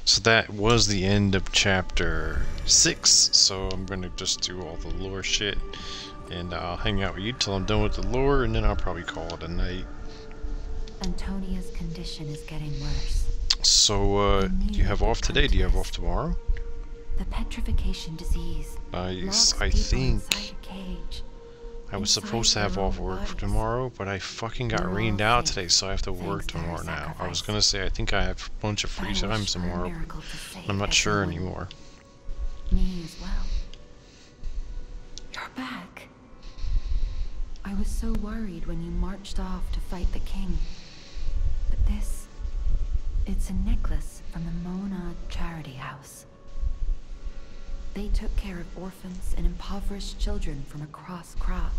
Speaker 10: So that was the end of chapter 6, so I'm gonna just do all the lore shit, and I'll hang out with you till I'm done with the lore, and then I'll probably call it a night.
Speaker 6: Antonia's condition is getting worse.
Speaker 10: So, do you have off today? Do you have off tomorrow?
Speaker 6: The petrification disease.
Speaker 10: Nice. I think I was supposed to have off work for tomorrow, but I fucking got rained out today, so I have to work tomorrow now. I was gonna say I think I have a bunch of free times tomorrow, but I'm not sure anymore.
Speaker 6: Me as well. You're back. I was so worried when you marched off to fight the king. But this... it's a necklace from the Mona Charity House. They took care of orphans and impoverished children from across Krat.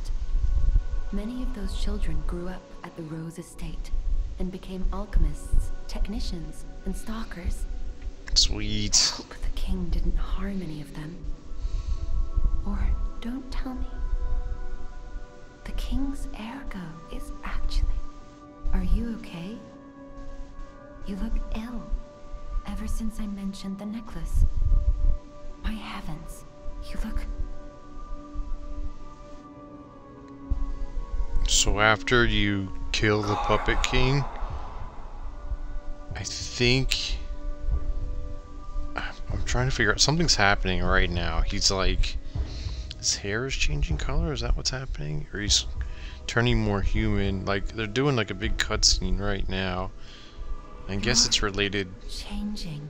Speaker 6: Many of those children grew up at the Rose estate and became alchemists, technicians, and stalkers.
Speaker 10: Sweet.
Speaker 6: I hope the king didn't harm any of them. Or don't tell me. The king's ergo is actually... Are you okay? You look ill ever since I mentioned the necklace. My heavens, you look...
Speaker 10: So after you kill the Puppet King, I think... I'm trying to figure out... Something's happening right now. He's like... His hair is changing color? Is that what's happening? Or he's turning more human? Like, they're doing like a big cutscene right now. I guess it's related...
Speaker 6: Changing.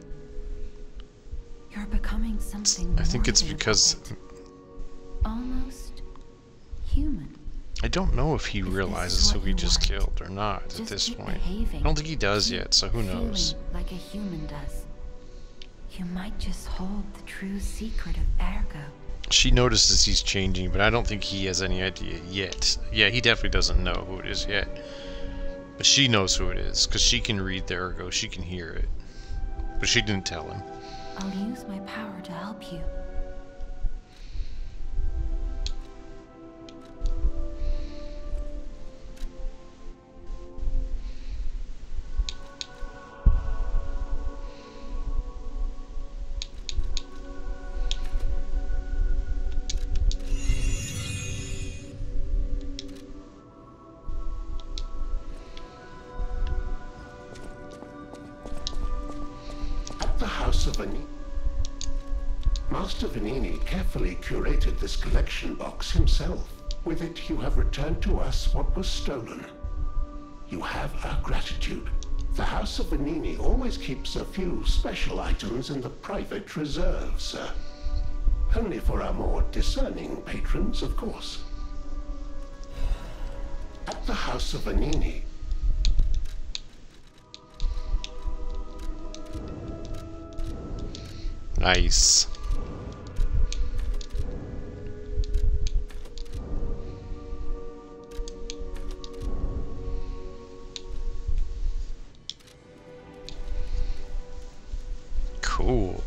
Speaker 6: You're becoming something
Speaker 10: I think it's because...
Speaker 6: Almost human.
Speaker 10: I don't know if he realizes who he just killed or not at this point. I don't think he does yet, so who knows.
Speaker 6: Like a human does. You might just hold the true secret of ergo.
Speaker 10: She notices he's changing, but I don't think he has any idea yet. Yeah, he definitely doesn't know who it is yet. But she knows who it is, because she can read the ergo, she can hear it. But she didn't tell him.
Speaker 6: I'll use my power to help you.
Speaker 11: Master Vanini carefully curated this collection box himself. With it, you have returned to us what was stolen. You have our gratitude. The House of Vanini always keeps a few special items in the private reserve, sir. Only for our more discerning patrons, of course. At the House of Vanini,
Speaker 10: nice. Cool.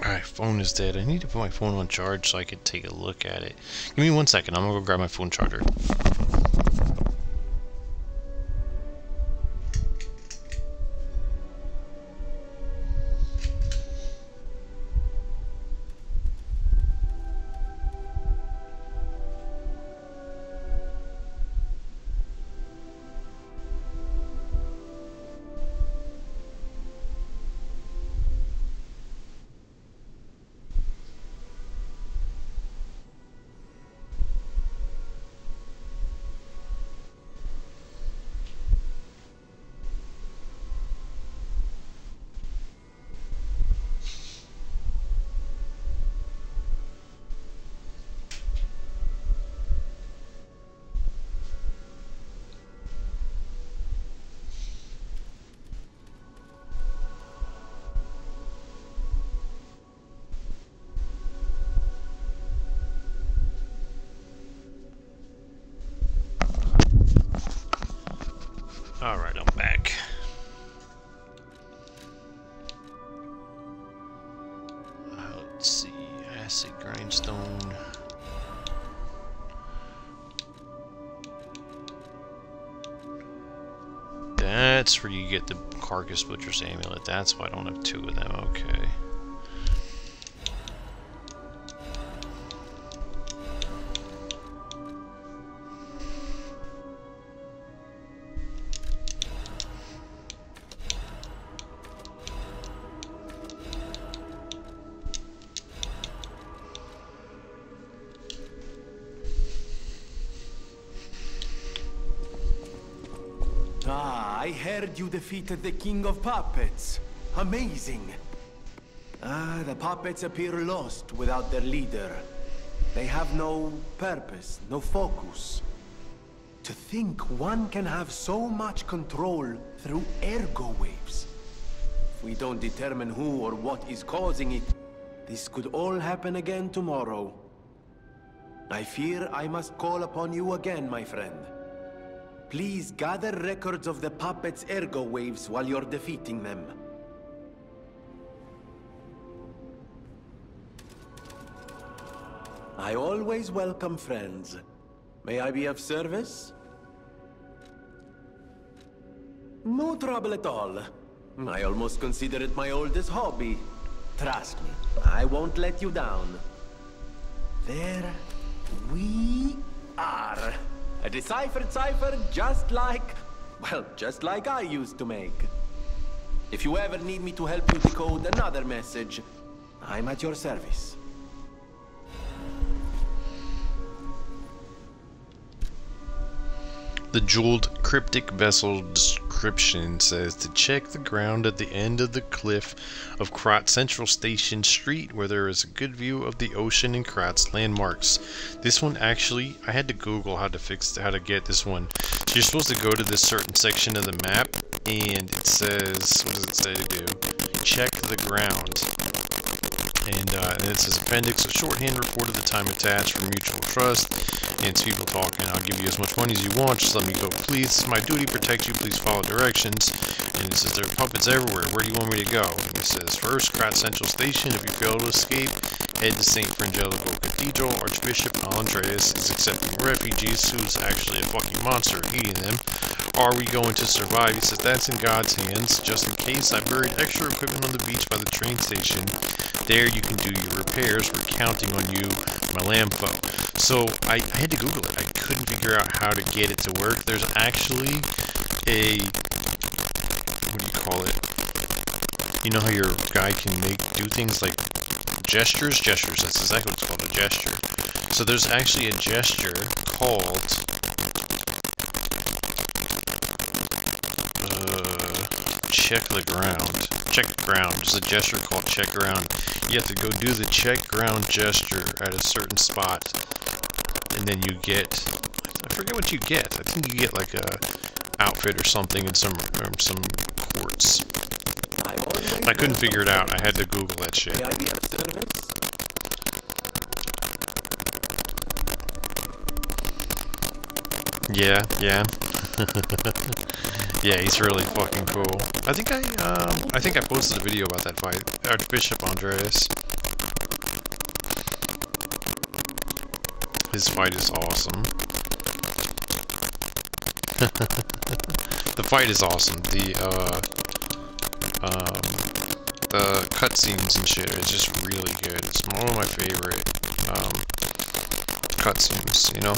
Speaker 10: Alright, phone is dead. I need to put my phone on charge so I can take a look at it. Give me 1 second. I'm gonna go grab my phone charger. Alright, I'm back. Let's see. Acid grindstone. That's where you get the Carcass Butcher's Amulet. That's why I don't have 2 of them. Okay.
Speaker 12: I heard you defeated the King of Puppets. Amazing. The puppets appear lost without their leader. They have no purpose, no focus. To think one can have so much control through ergo waves. If we don't determine who or what is causing it, this could all happen again tomorrow. I fear I must call upon you again, my friend. Please gather records of the puppets' ergo waves while you're defeating them. I always welcome friends. May I be of service? No trouble at all. I almost consider it my oldest hobby. Trust me, I won't let you down. There we are. A deciphered cipher just like I used to make. If you ever need me to help you decode another message, I'm at your service.
Speaker 10: The jeweled cryptic vessel description says to check the ground at the end of the cliff of Krat Central Station Street, where there is a good view of the ocean and Krat's landmarks. This one actually, I had to Google how to get this one. So you're supposed to go to this certain section of the map, and it says, what does it say to do? Check the ground. And it says appendix, a shorthand report of the time attached for mutual trust. And it's people talking, I'll give you as much money as you want, just let me go, please. It's my duty to protect you, please follow directions. And it says there are puppets everywhere, where do you want me to go? And it says, first, Krat Central Station, if you fail to escape, head to St. Frangelico Cathedral. Archbishop Andreas is accepting refugees, who's actually a fucking monster eating them. Are we going to survive? He says, that's in God's hands. Just in case, I buried extra equipment on the beach by the train station. There you can do your repairs. We're counting on you, my Lampo. So I had to Google it. I couldn't figure out how to get it to work. There's actually a, what do you call it? You know how your guy can do things like gestures? Gestures, that's exactly what's called, a gesture. So there's actually a gesture called, check the ground. Check the ground. There's a gesture called check ground. You have to go do the check ground gesture at a certain spot. And then you get, I forget what you get. I think you get like a outfit or something and some quartz. I couldn't figure it out. I had to Google that shit. Yeah. Yeah, he's really fucking cool. I think I posted a video about that fight. Archbishop Andreas. His fight is awesome. The fight is awesome. The cutscenes and shit is just really good. It's one of my favorite cutscenes, you know?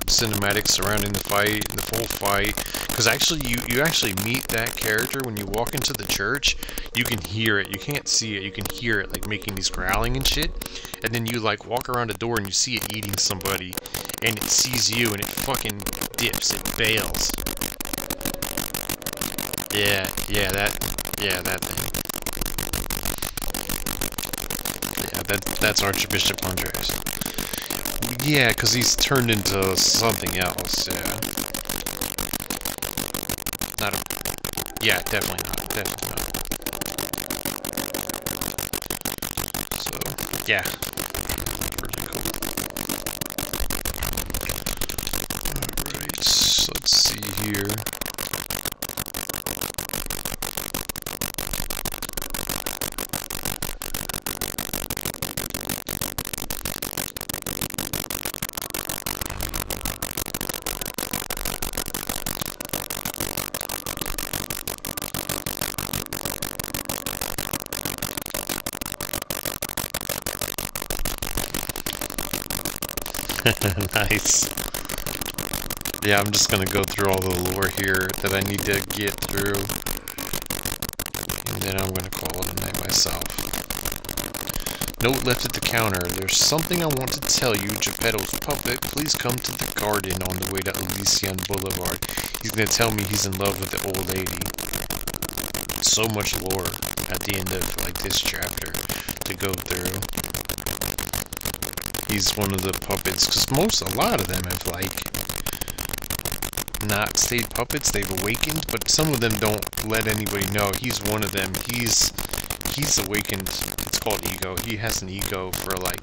Speaker 10: Cinematics surrounding the fight, the full fight. Because actually, you actually meet that character when you walk into the church. You can hear it. You can't see it. You can hear it, like, making these growling and shit. And then you, like, walk around a door and you see it eating somebody. And it sees you and it fucking dips. It bails. That's Archbishop Andreas. Yeah, because he's turned into something else, yeah. Yeah, definitely not. So, yeah. Pretty cool. Alright, let's see here. Nice. Yeah, I'm just gonna go through all the lore here that I need to get through. And then I'm gonna call it a night myself. Note left at the counter. There's something I want to tell you, Geppetto's puppet. Please come to the garden on the way to Elysian Boulevard. He's gonna tell me he's in love with the old lady. So much lore at the end of like this chapter to go through. He's one of the puppets, because a lot of them have like not stayed puppets. They've awakened, but some of them don't let anybody know. He's one of them. He's awakened. It's called ego. He has an ego for like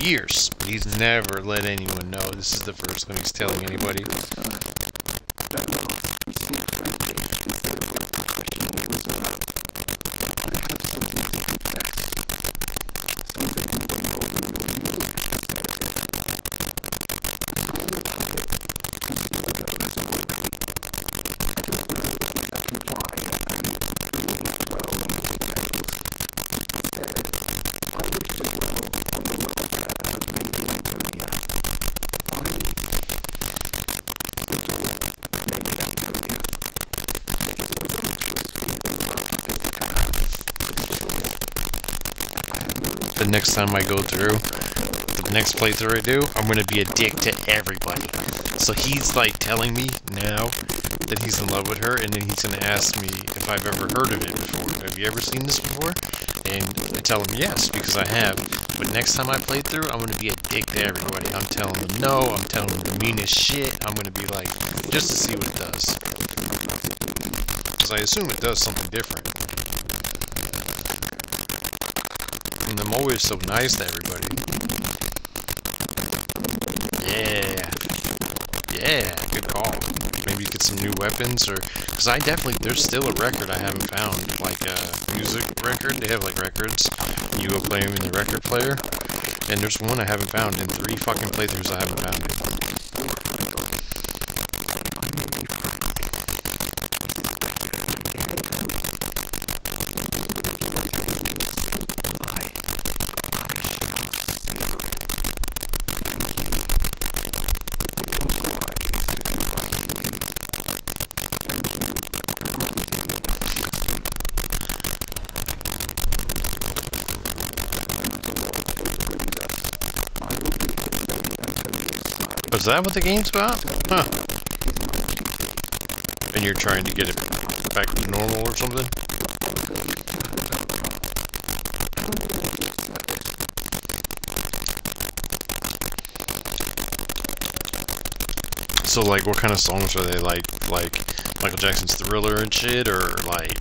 Speaker 10: years. He's never let anyone know. This is the first one he's telling anybody. The next time I go through, the next playthrough I do, I'm gonna be a dick to everybody. So he's like telling me now that he's in love with her, and then he's gonna ask me if I've ever heard of it before. Have you ever seen this before? And I tell him yes, because I have. But next time I play through, I'm gonna be a dick to everybody. I'm telling them no, I'm telling them the meanest shit. I'm gonna be like, just to see what it does. Because I assume it does something different. And I'm always so nice to everybody. Yeah. Yeah, good call. Maybe get some new weapons, or... Because I definitely... There's still a record I haven't found. Like a music record. They have like records. You go play them in the record player. And there's one I haven't found. In 3 fucking playthroughs I haven't found it. Is that what the game's about? Huh. And you're trying to get it back to normal or something? So, like, what kind of songs are they like Michael Jackson's Thriller and shit, or like,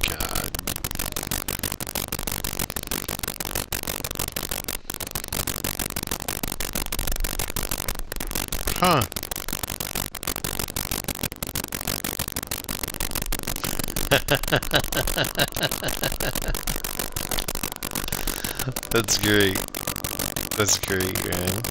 Speaker 10: huh. That's great. That's great, man.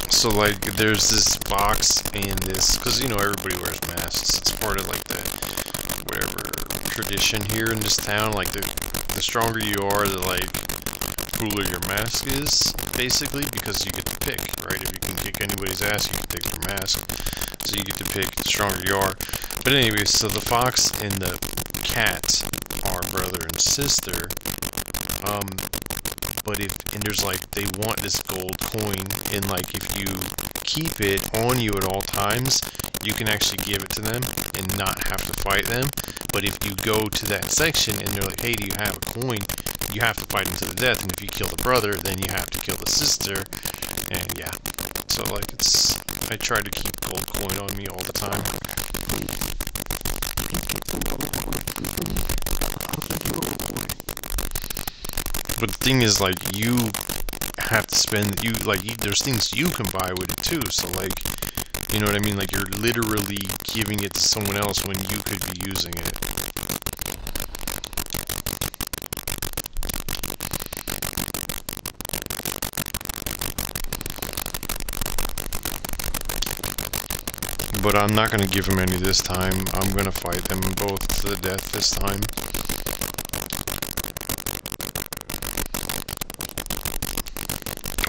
Speaker 10: So, like, there's this box and this, because, you know, everybody wears masks. It's part of, like, the, whatever, tradition here in this town. Like, the stronger you are, the, like, cooler your mask is, basically, because you get to pick, right? If you can kick anybody's ass, you can pick your mask. So you get to pick the stronger you are. But anyway, so the fox and the cat are brother and sister. But and there's like, they want this gold coin, and like, if you keep it on you at all times, you can actually give it to them and not have to fight them. But if you go to that section and they're like, hey, do you have a coin? You have to fight them to the death, and if you kill the brother, then you have to kill the sister, and yeah. So like, I try to keep gold coin on me all the time. But the thing is, like, you have to spend, there's things you can buy with it too, so like, you know what I mean? Like, you're literally giving it to someone else when you could be using it. But I'm not going to give him any this time. I'm going to fight them both to the death this time.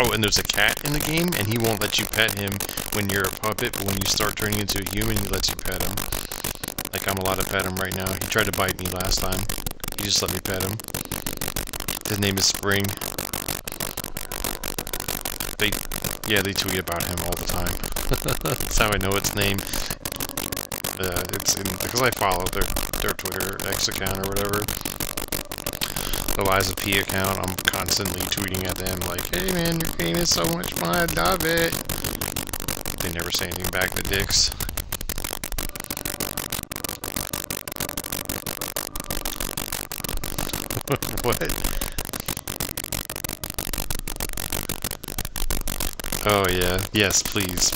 Speaker 10: Oh, and there's a cat in the game, and he won't let you pet him when you're a puppet, but when you start turning into a human, he lets you pet him. Like, I'm allowed to pet him right now. He tried to bite me last time. He just let me pet him. His name is Spring. They tweet about him all the time. That's how I know its name. Because I follow their Twitter X account or whatever. The Liza P account, I'm constantly tweeting at them like, hey man, your game is so much fun, I love it. They never say anything back, the dicks. What? Oh yeah, yes please.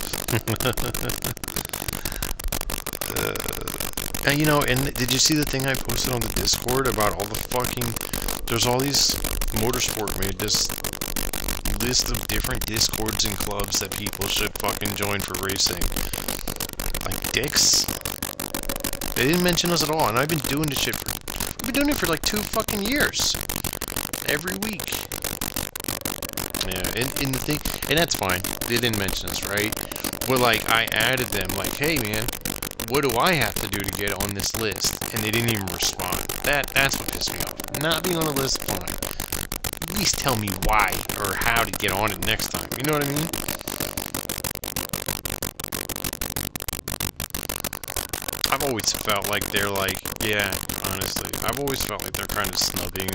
Speaker 10: You know, and did you see the thing I posted on the Discord about all the fucking... There's all these... Motorsport made this list of different Discords and clubs that people should fucking join for racing. Like, dicks? They didn't mention us at all, and I've been doing this shit I've been doing it for like 2 fucking years. Every week. Yeah, and the thing... And that's fine. They didn't mention us, right? But like, I added them, like, hey man... What do I have to do to get on this list? And they didn't even respond. That's what pissed me off. Not being on the list, fine. At least tell me why or how to get on it next time. You know what I mean? I've always felt like they're like, yeah, honestly. I've always felt like they're kind of snubbing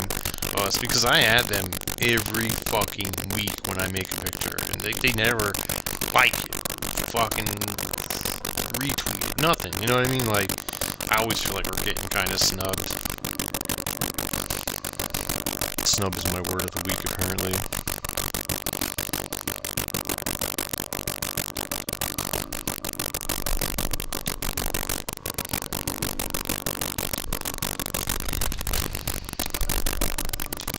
Speaker 10: us because I add them every fucking week when I make a picture. And they never like fucking retweet. Nothing, you know what I mean? Like, I always feel like we're getting kind of snubbed. Snub is my word of the week, apparently.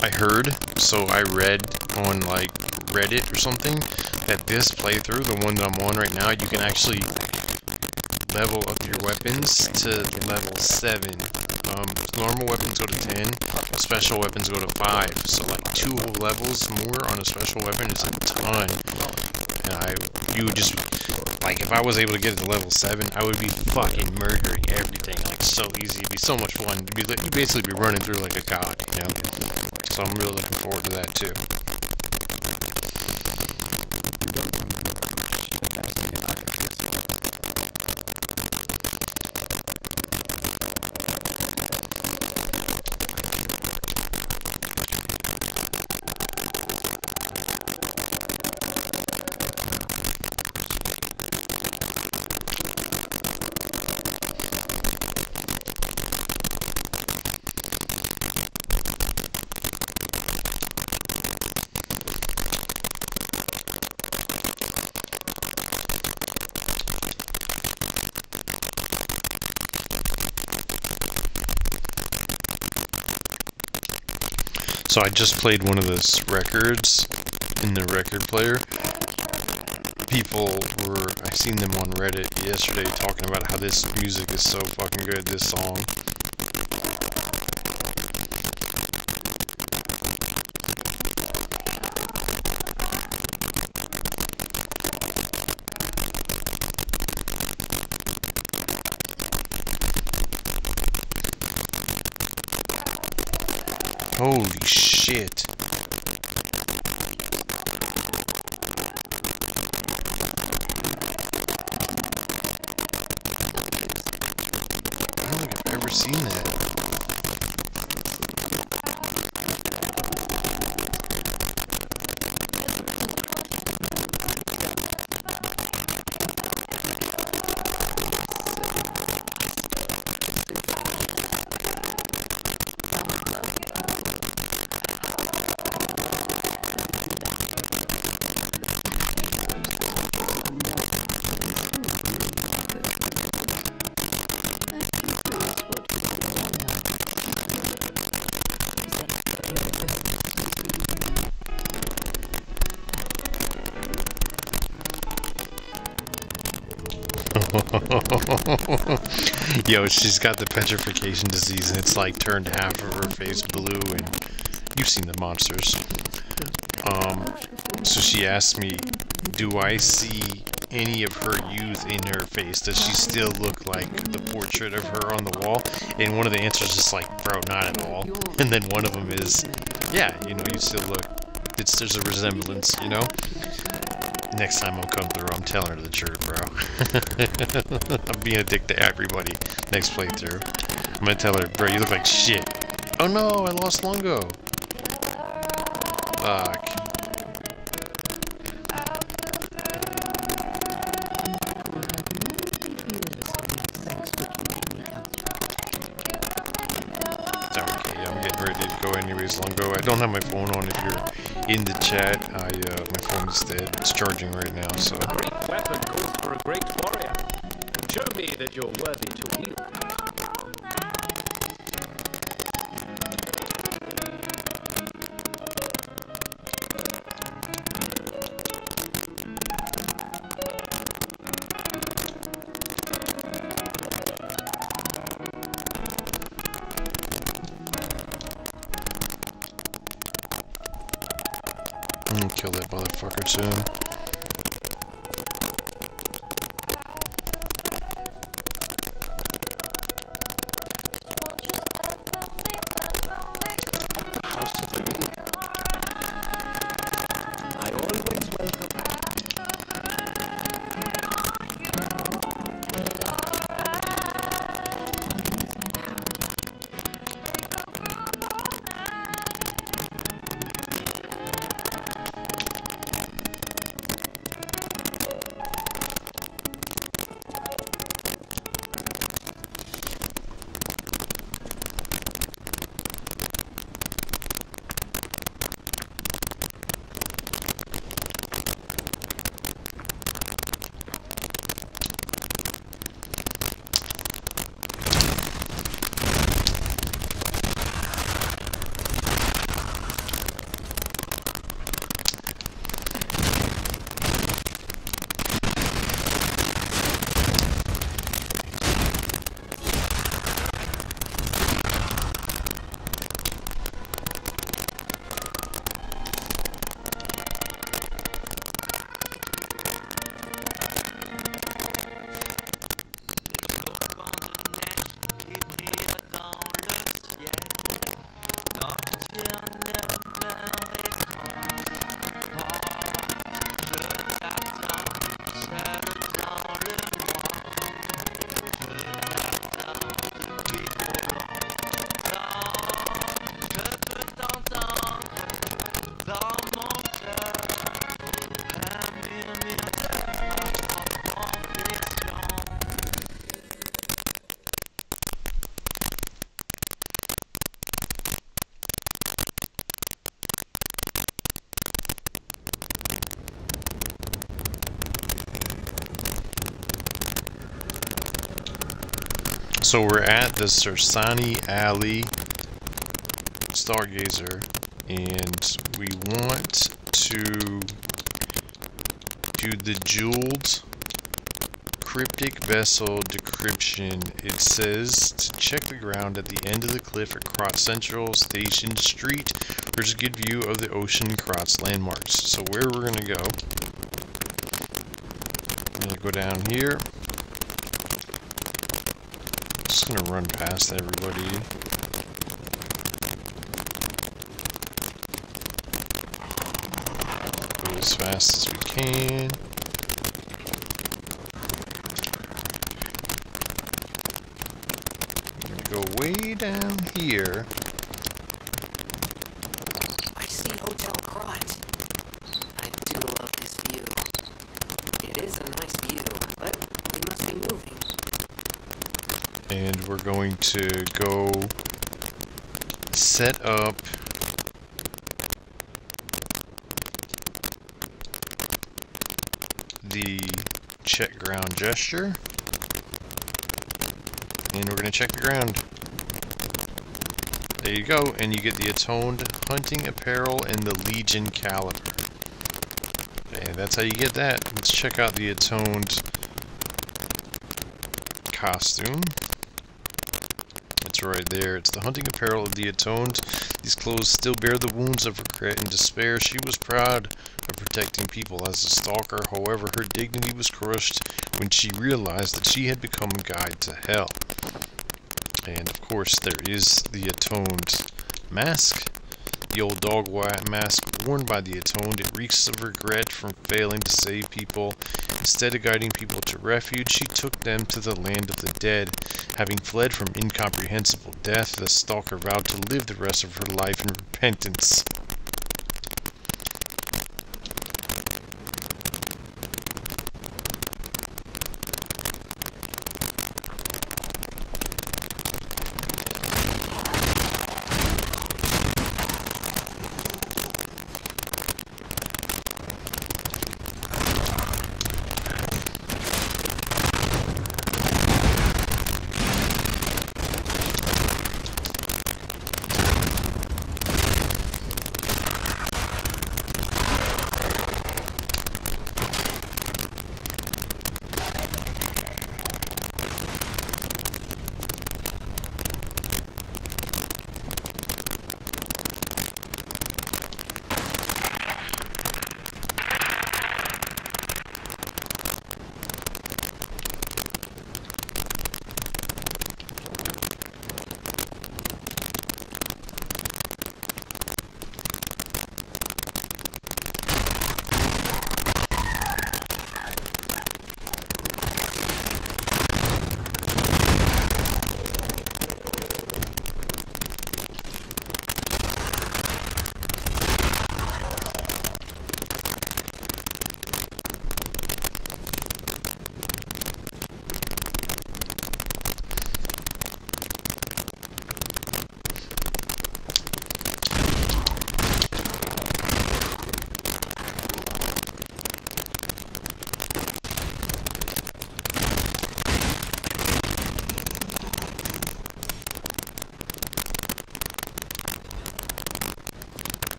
Speaker 10: I heard, so I read on, like, Reddit or something, that this playthrough, the one that I'm on right now, you can actually level up your weapons to level 7. Normal weapons go to 10, special weapons go to 5. So like 2 whole levels more on a special weapon is a ton. And you would just, like, if I was able to get it to level 7, I would be fucking murdering everything, like, so easy. It'd be so much fun. You'd basically be running through like a god, you know? So I'm really looking forward to that too. So I just played one of those records in the record player. I've seen them on Reddit yesterday talking about how this music is so fucking good, this song. Holy shit. I don't think I've ever seen that. Yo, she's got the petrification disease, and it's like turned half of her face blue, and you've seen the monsters. So she asked me, do I see any of her youth in her face? Does she still look like the portrait of her on the wall? And one of the answers is like, bro, not at all. And then one of them is, yeah, you know, you still look, there's a resemblance, you know? Next time I'll come through, I'm telling her the truth, bro. I'm being a dick to everybody next playthrough. I'm gonna tell her, bro, you look like shit. Oh no, I lost Longo. Fuck. Anyways, Longo, I don't have my phone on if you're in the chat. My phone is dead. It's charging right now, so.
Speaker 13: A great weapon calls for a great warrior. Show me that you're worthy to wield.
Speaker 10: Kill that motherfucker soon. So we're at the Sersani Alley Stargazer, and we want to do the jeweled cryptic vessel decryption. It says to check the ground at the end of the cliff across Central Station Street. There's a good view of the ocean across landmarks. So where we're gonna go? I'm gonna go down here. Just gonna run past everybody. Go as fast as we can. I'm gonna go way down here.
Speaker 5: I see Hotel Krat. I do love this view. It is a nice view, but we must be moving.
Speaker 10: And we're going to go set up the check ground gesture, and we're going to check the ground. There you go, and you get the Atoned Hunting Apparel and the Legion Caliber. Okay, that's how you get that. Let's check out the Atoned costume. It's right there. It's the hunting apparel of the atoned. These clothes still bear the wounds of regret and despair. She was proud of protecting people as a stalker. However, her dignity was crushed when she realized that she had become a guide to hell. And of course, there is the atoned mask. The old dog mask worn by the atoned. It reeks of regret from failing to save people. Instead of guiding people to refuge, she took them to the land of the dead. Having fled from incomprehensible death, the stalker vowed to live the rest of her life in repentance.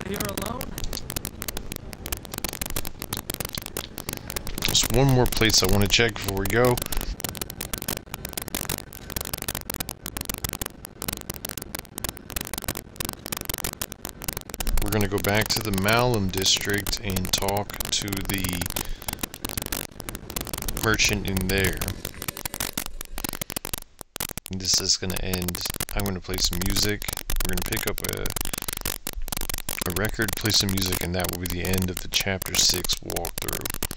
Speaker 14: Here alone?
Speaker 10: Just one more place I want to check before we go. We're going to go back to the Malum district and talk to the merchant in there. And this is going to end. I'm going to play some music. We're going to pick up a record, play some music, and that will be the end of the Chapter 6 walkthrough.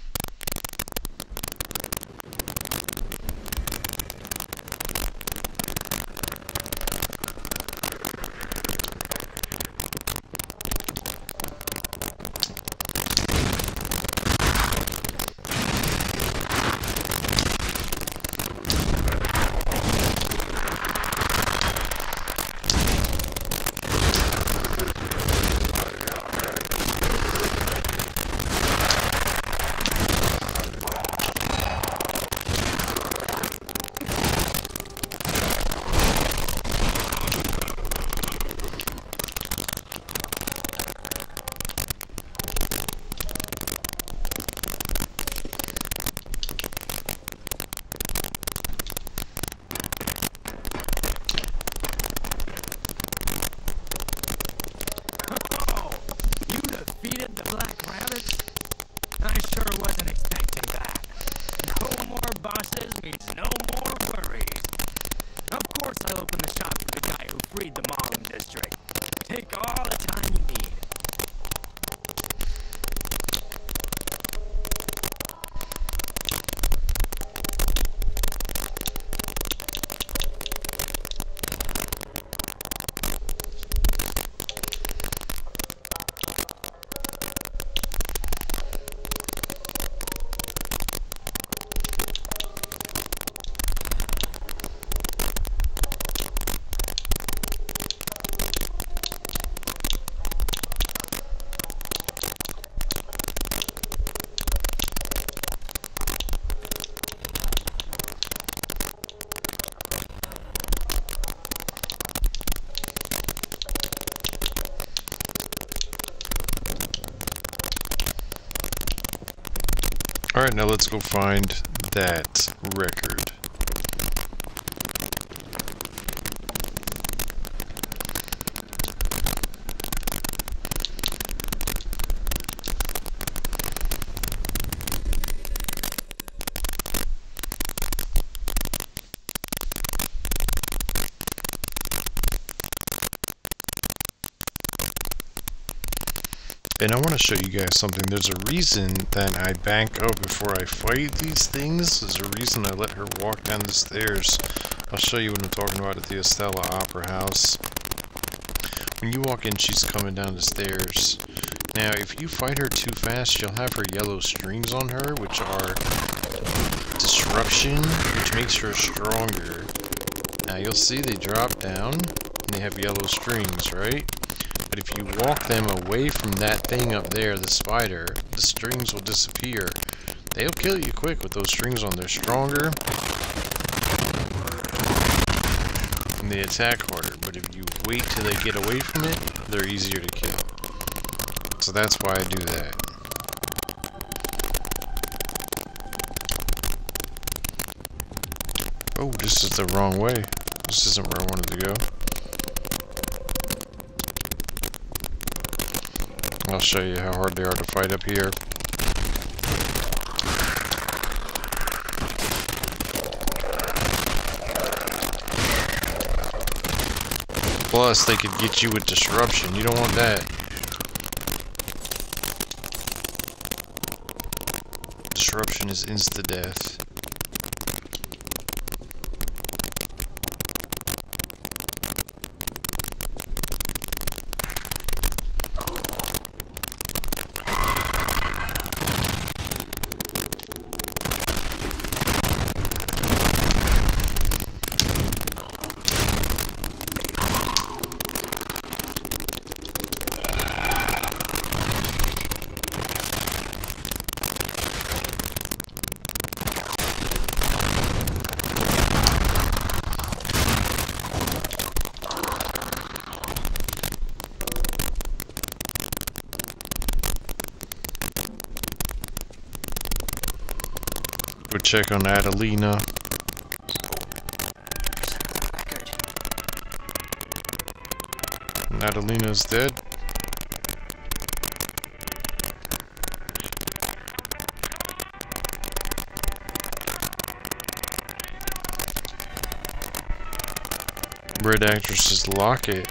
Speaker 10: Alright, now let's go find that record. And I want to show you guys something. There's a reason that I back up before I fight these things. There's a reason I let her walk down the stairs. I'll show you what I'm talking about at the Estella Opera House. When you walk in, she's coming down the stairs. Now, if you fight her too fast, she'll have her yellow strings on her, which are disruption, which makes her stronger. Now, you'll see they drop down, and they have yellow strings, right? But if you walk them away from that thing up there, the spider, the strings will disappear. They'll kill you quick with those strings on. They're stronger, and they attack harder. But if you wait till they get away from it, they're easier to kill. So that's why I do that. Oh, this is the wrong way. This isn't where I wanted to go. I'll show you how hard they are to fight up here. Plus, they could get you with disruption. You don't want that. Disruption is insta-death. Go check on Adelina. And Adelina's dead. Red Actress's locket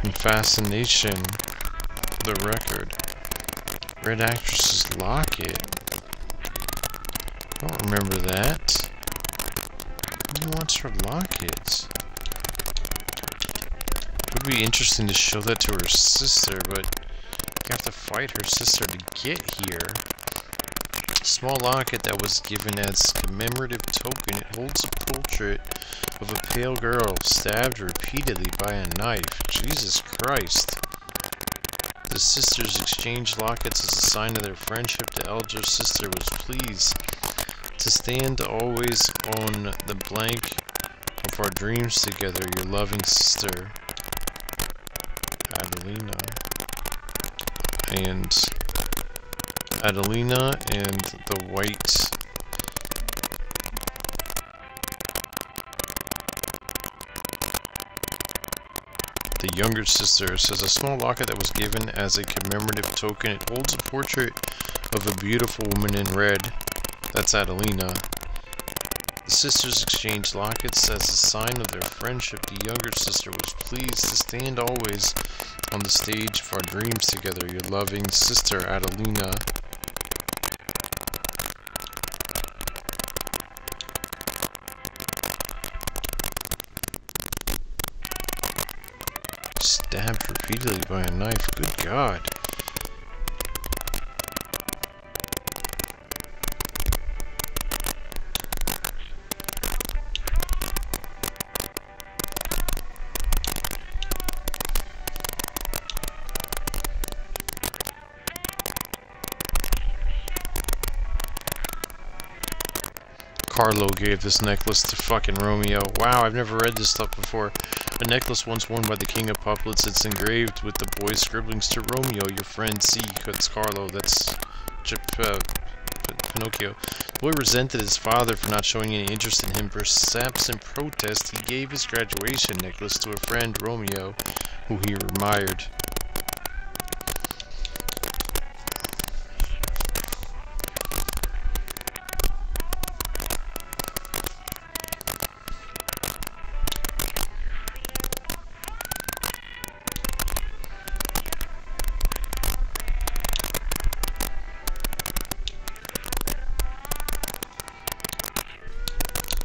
Speaker 10: and fascination. The record. Red Actress's locket. I don't remember that. Who wants her locket? It would be interesting to show that to her sister, but you have to fight her sister to get here. Small locket that was given as commemorative token. It holds a portrait of a pale girl stabbed repeatedly by a knife. Jesus Christ. The sisters exchanged lockets as a sign of their friendship. The elder sister was pleased to stand always on the blank of our dreams together, your loving sister, Adelina. And Adelina and the white the younger sister says a small locket that was given as a commemorative token. It holds a portrait of a beautiful woman in red. That's Adelina. The sisters exchanged lockets as a sign of their friendship. The younger sister was pleased to stand always on the stage of our dreams together, your loving sister, Adelina. Stabbed repeatedly by a knife. Good God. Carlo gave this necklace to fucking Romeo. Wow, I've never read this stuff before. A necklace once worn by the king of puppets. It's engraved with the boy's scribblings to Romeo, your friend. See, it's Carlo. That's Pinocchio. The boy resented his father for not showing any interest in him. Perhaps in protest, he gave his graduation necklace to a friend, Romeo, who he admired.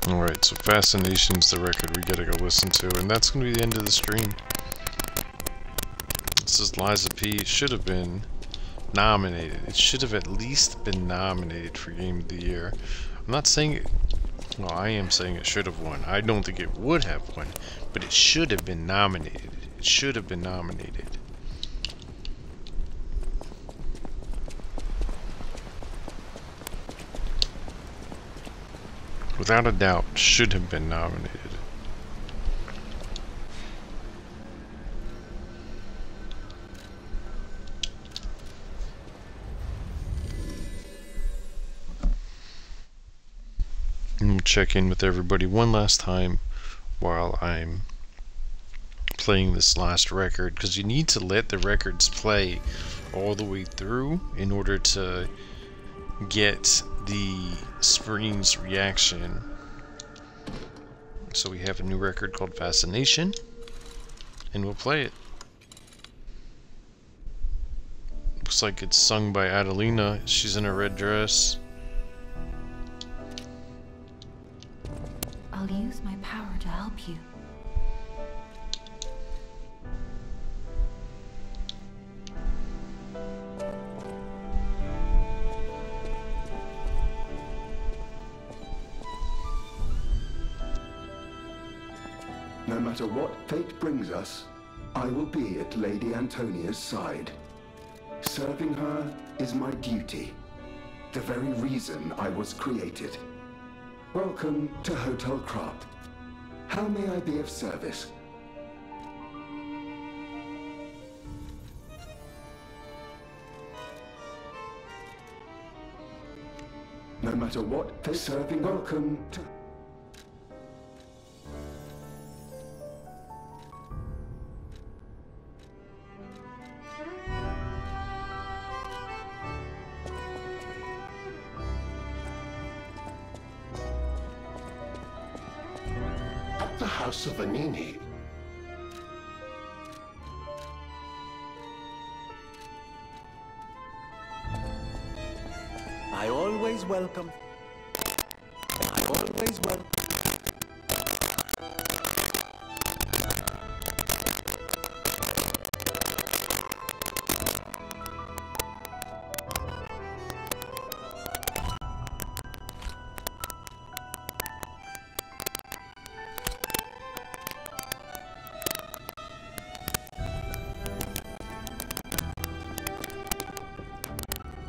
Speaker 10: Alright, so Fascination's the record we gotta go listen to, and that's gonna be the end of the stream. This is Liza P. It should have been nominated. It should have at least been nominated for Game of the Year. I'm not saying it... Well, I am saying it should have won. I don't think it would have won, but it should have been nominated. It should have been nominated. Without a doubt, should have been nominated. And we'll check in with everybody one last time while I'm playing this last record, because you need to let the records play all the way through in order to get the screen's reaction. So we have a new record called Fascination, and we'll play it. Looks like it's sung by Adelina. She's in a red dress.
Speaker 6: I'll use my power to help you.
Speaker 11: No matter what fate brings us, I will be at Lady Antonia's side. Serving her is my duty, the very reason I was created. Welcome to Hotel Krat. How may I be of service? No matter what fate serving, welcome to... The House of Vanini.
Speaker 12: I always welcome. I always welcome.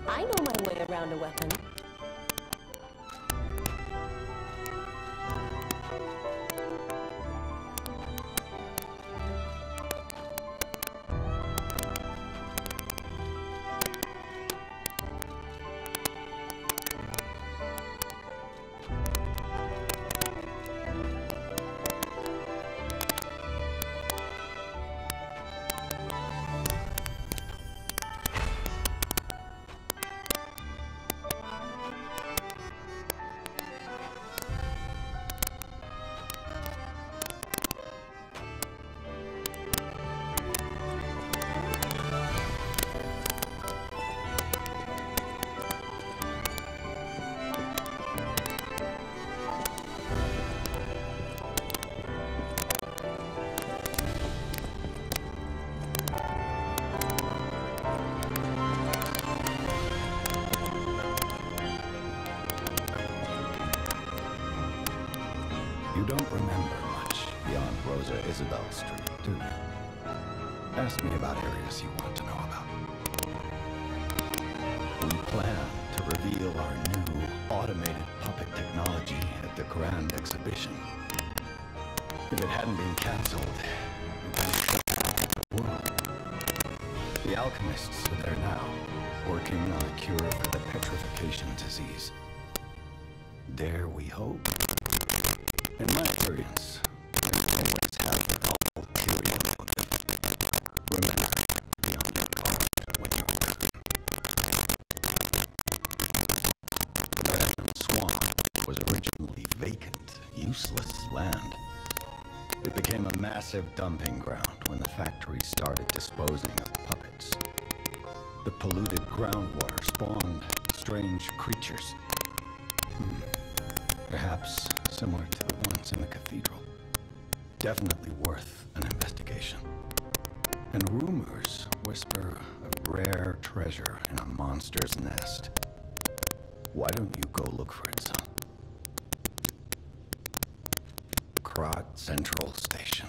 Speaker 15: I know my way around a weapon.
Speaker 9: You don't remember much beyond Rosa Isabelle Street, do you? Ask me about areas you want to know about. We plan to reveal our new automated puppet technology at the Grand Exhibition. If it hadn't been cancelled, it would have shut down the world. The alchemists are there now, working on a cure for the petrification disease. Dare we hope? In my experience, there's always have an ulterior motive. Remember, be on your guard when you're Redmond Swamp was originally vacant, useless land. It became a massive dumping ground when the factory started disposing of puppets. The polluted groundwater spawned strange creatures. Perhaps similar to the ones in the cathedral. Definitely worth an investigation. And rumors whisper of rare treasure in a monster's nest. Why don't you go look for it, son? Krat Central Station.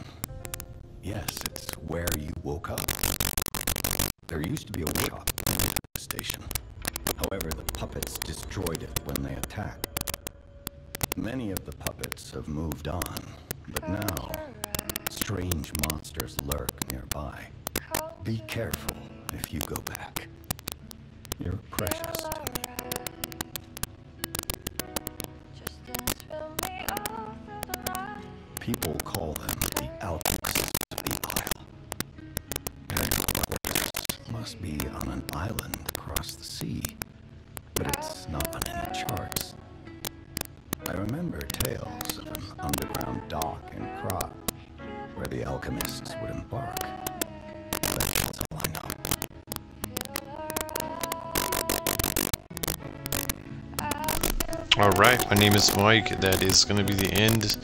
Speaker 9: Yes, it's where you woke up. There used to be a workshop near the station. However, the puppets destroyed it when they attacked. Many of the puppets have moved on, but now strange monsters lurk nearby. Be careful if you go back. You're precious to me. People call them the alchemists of the Isle. Their headquarters must be on an island across the sea, but it's not on any charts. I remember tales of an underground dock in Krat, where the alchemists would embark. But that's all I know.
Speaker 10: Alright, my name is Mike. That is going to be the end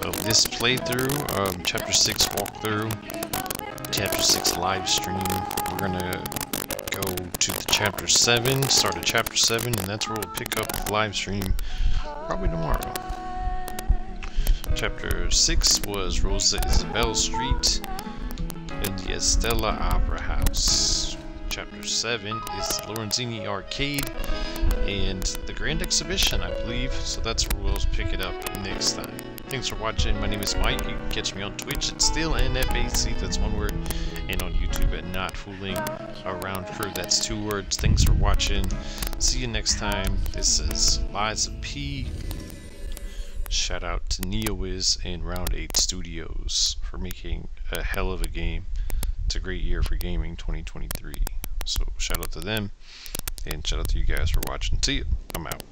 Speaker 10: of this playthrough, Chapter 6 walkthrough, Chapter 6 live stream. We're going to go to the Chapter 7, start at Chapter 7, and that's where we'll pick up the live stream probably tomorrow. Chapter 6 was Rosa Isabelle Street and the Estella Opera House. Chapter 7 is Lorenzini Arcade and the Grand Exhibition, I believe. So that's where we'll pick it up next time. Thanks for watching. My name is Mike. You can catch me on Twitch. It's still NFAC, that's one word. And on YouTube at Not Fooling Around Crew. That's 2 words. Thanks for watching. See you next time. This is Liza P. Shout out to NeoWiz and Round 8 Studios for making a hell of a game. It's a great year for gaming, 2023. So shout out to them, and shout out to you guys for watching. See you. I'm out.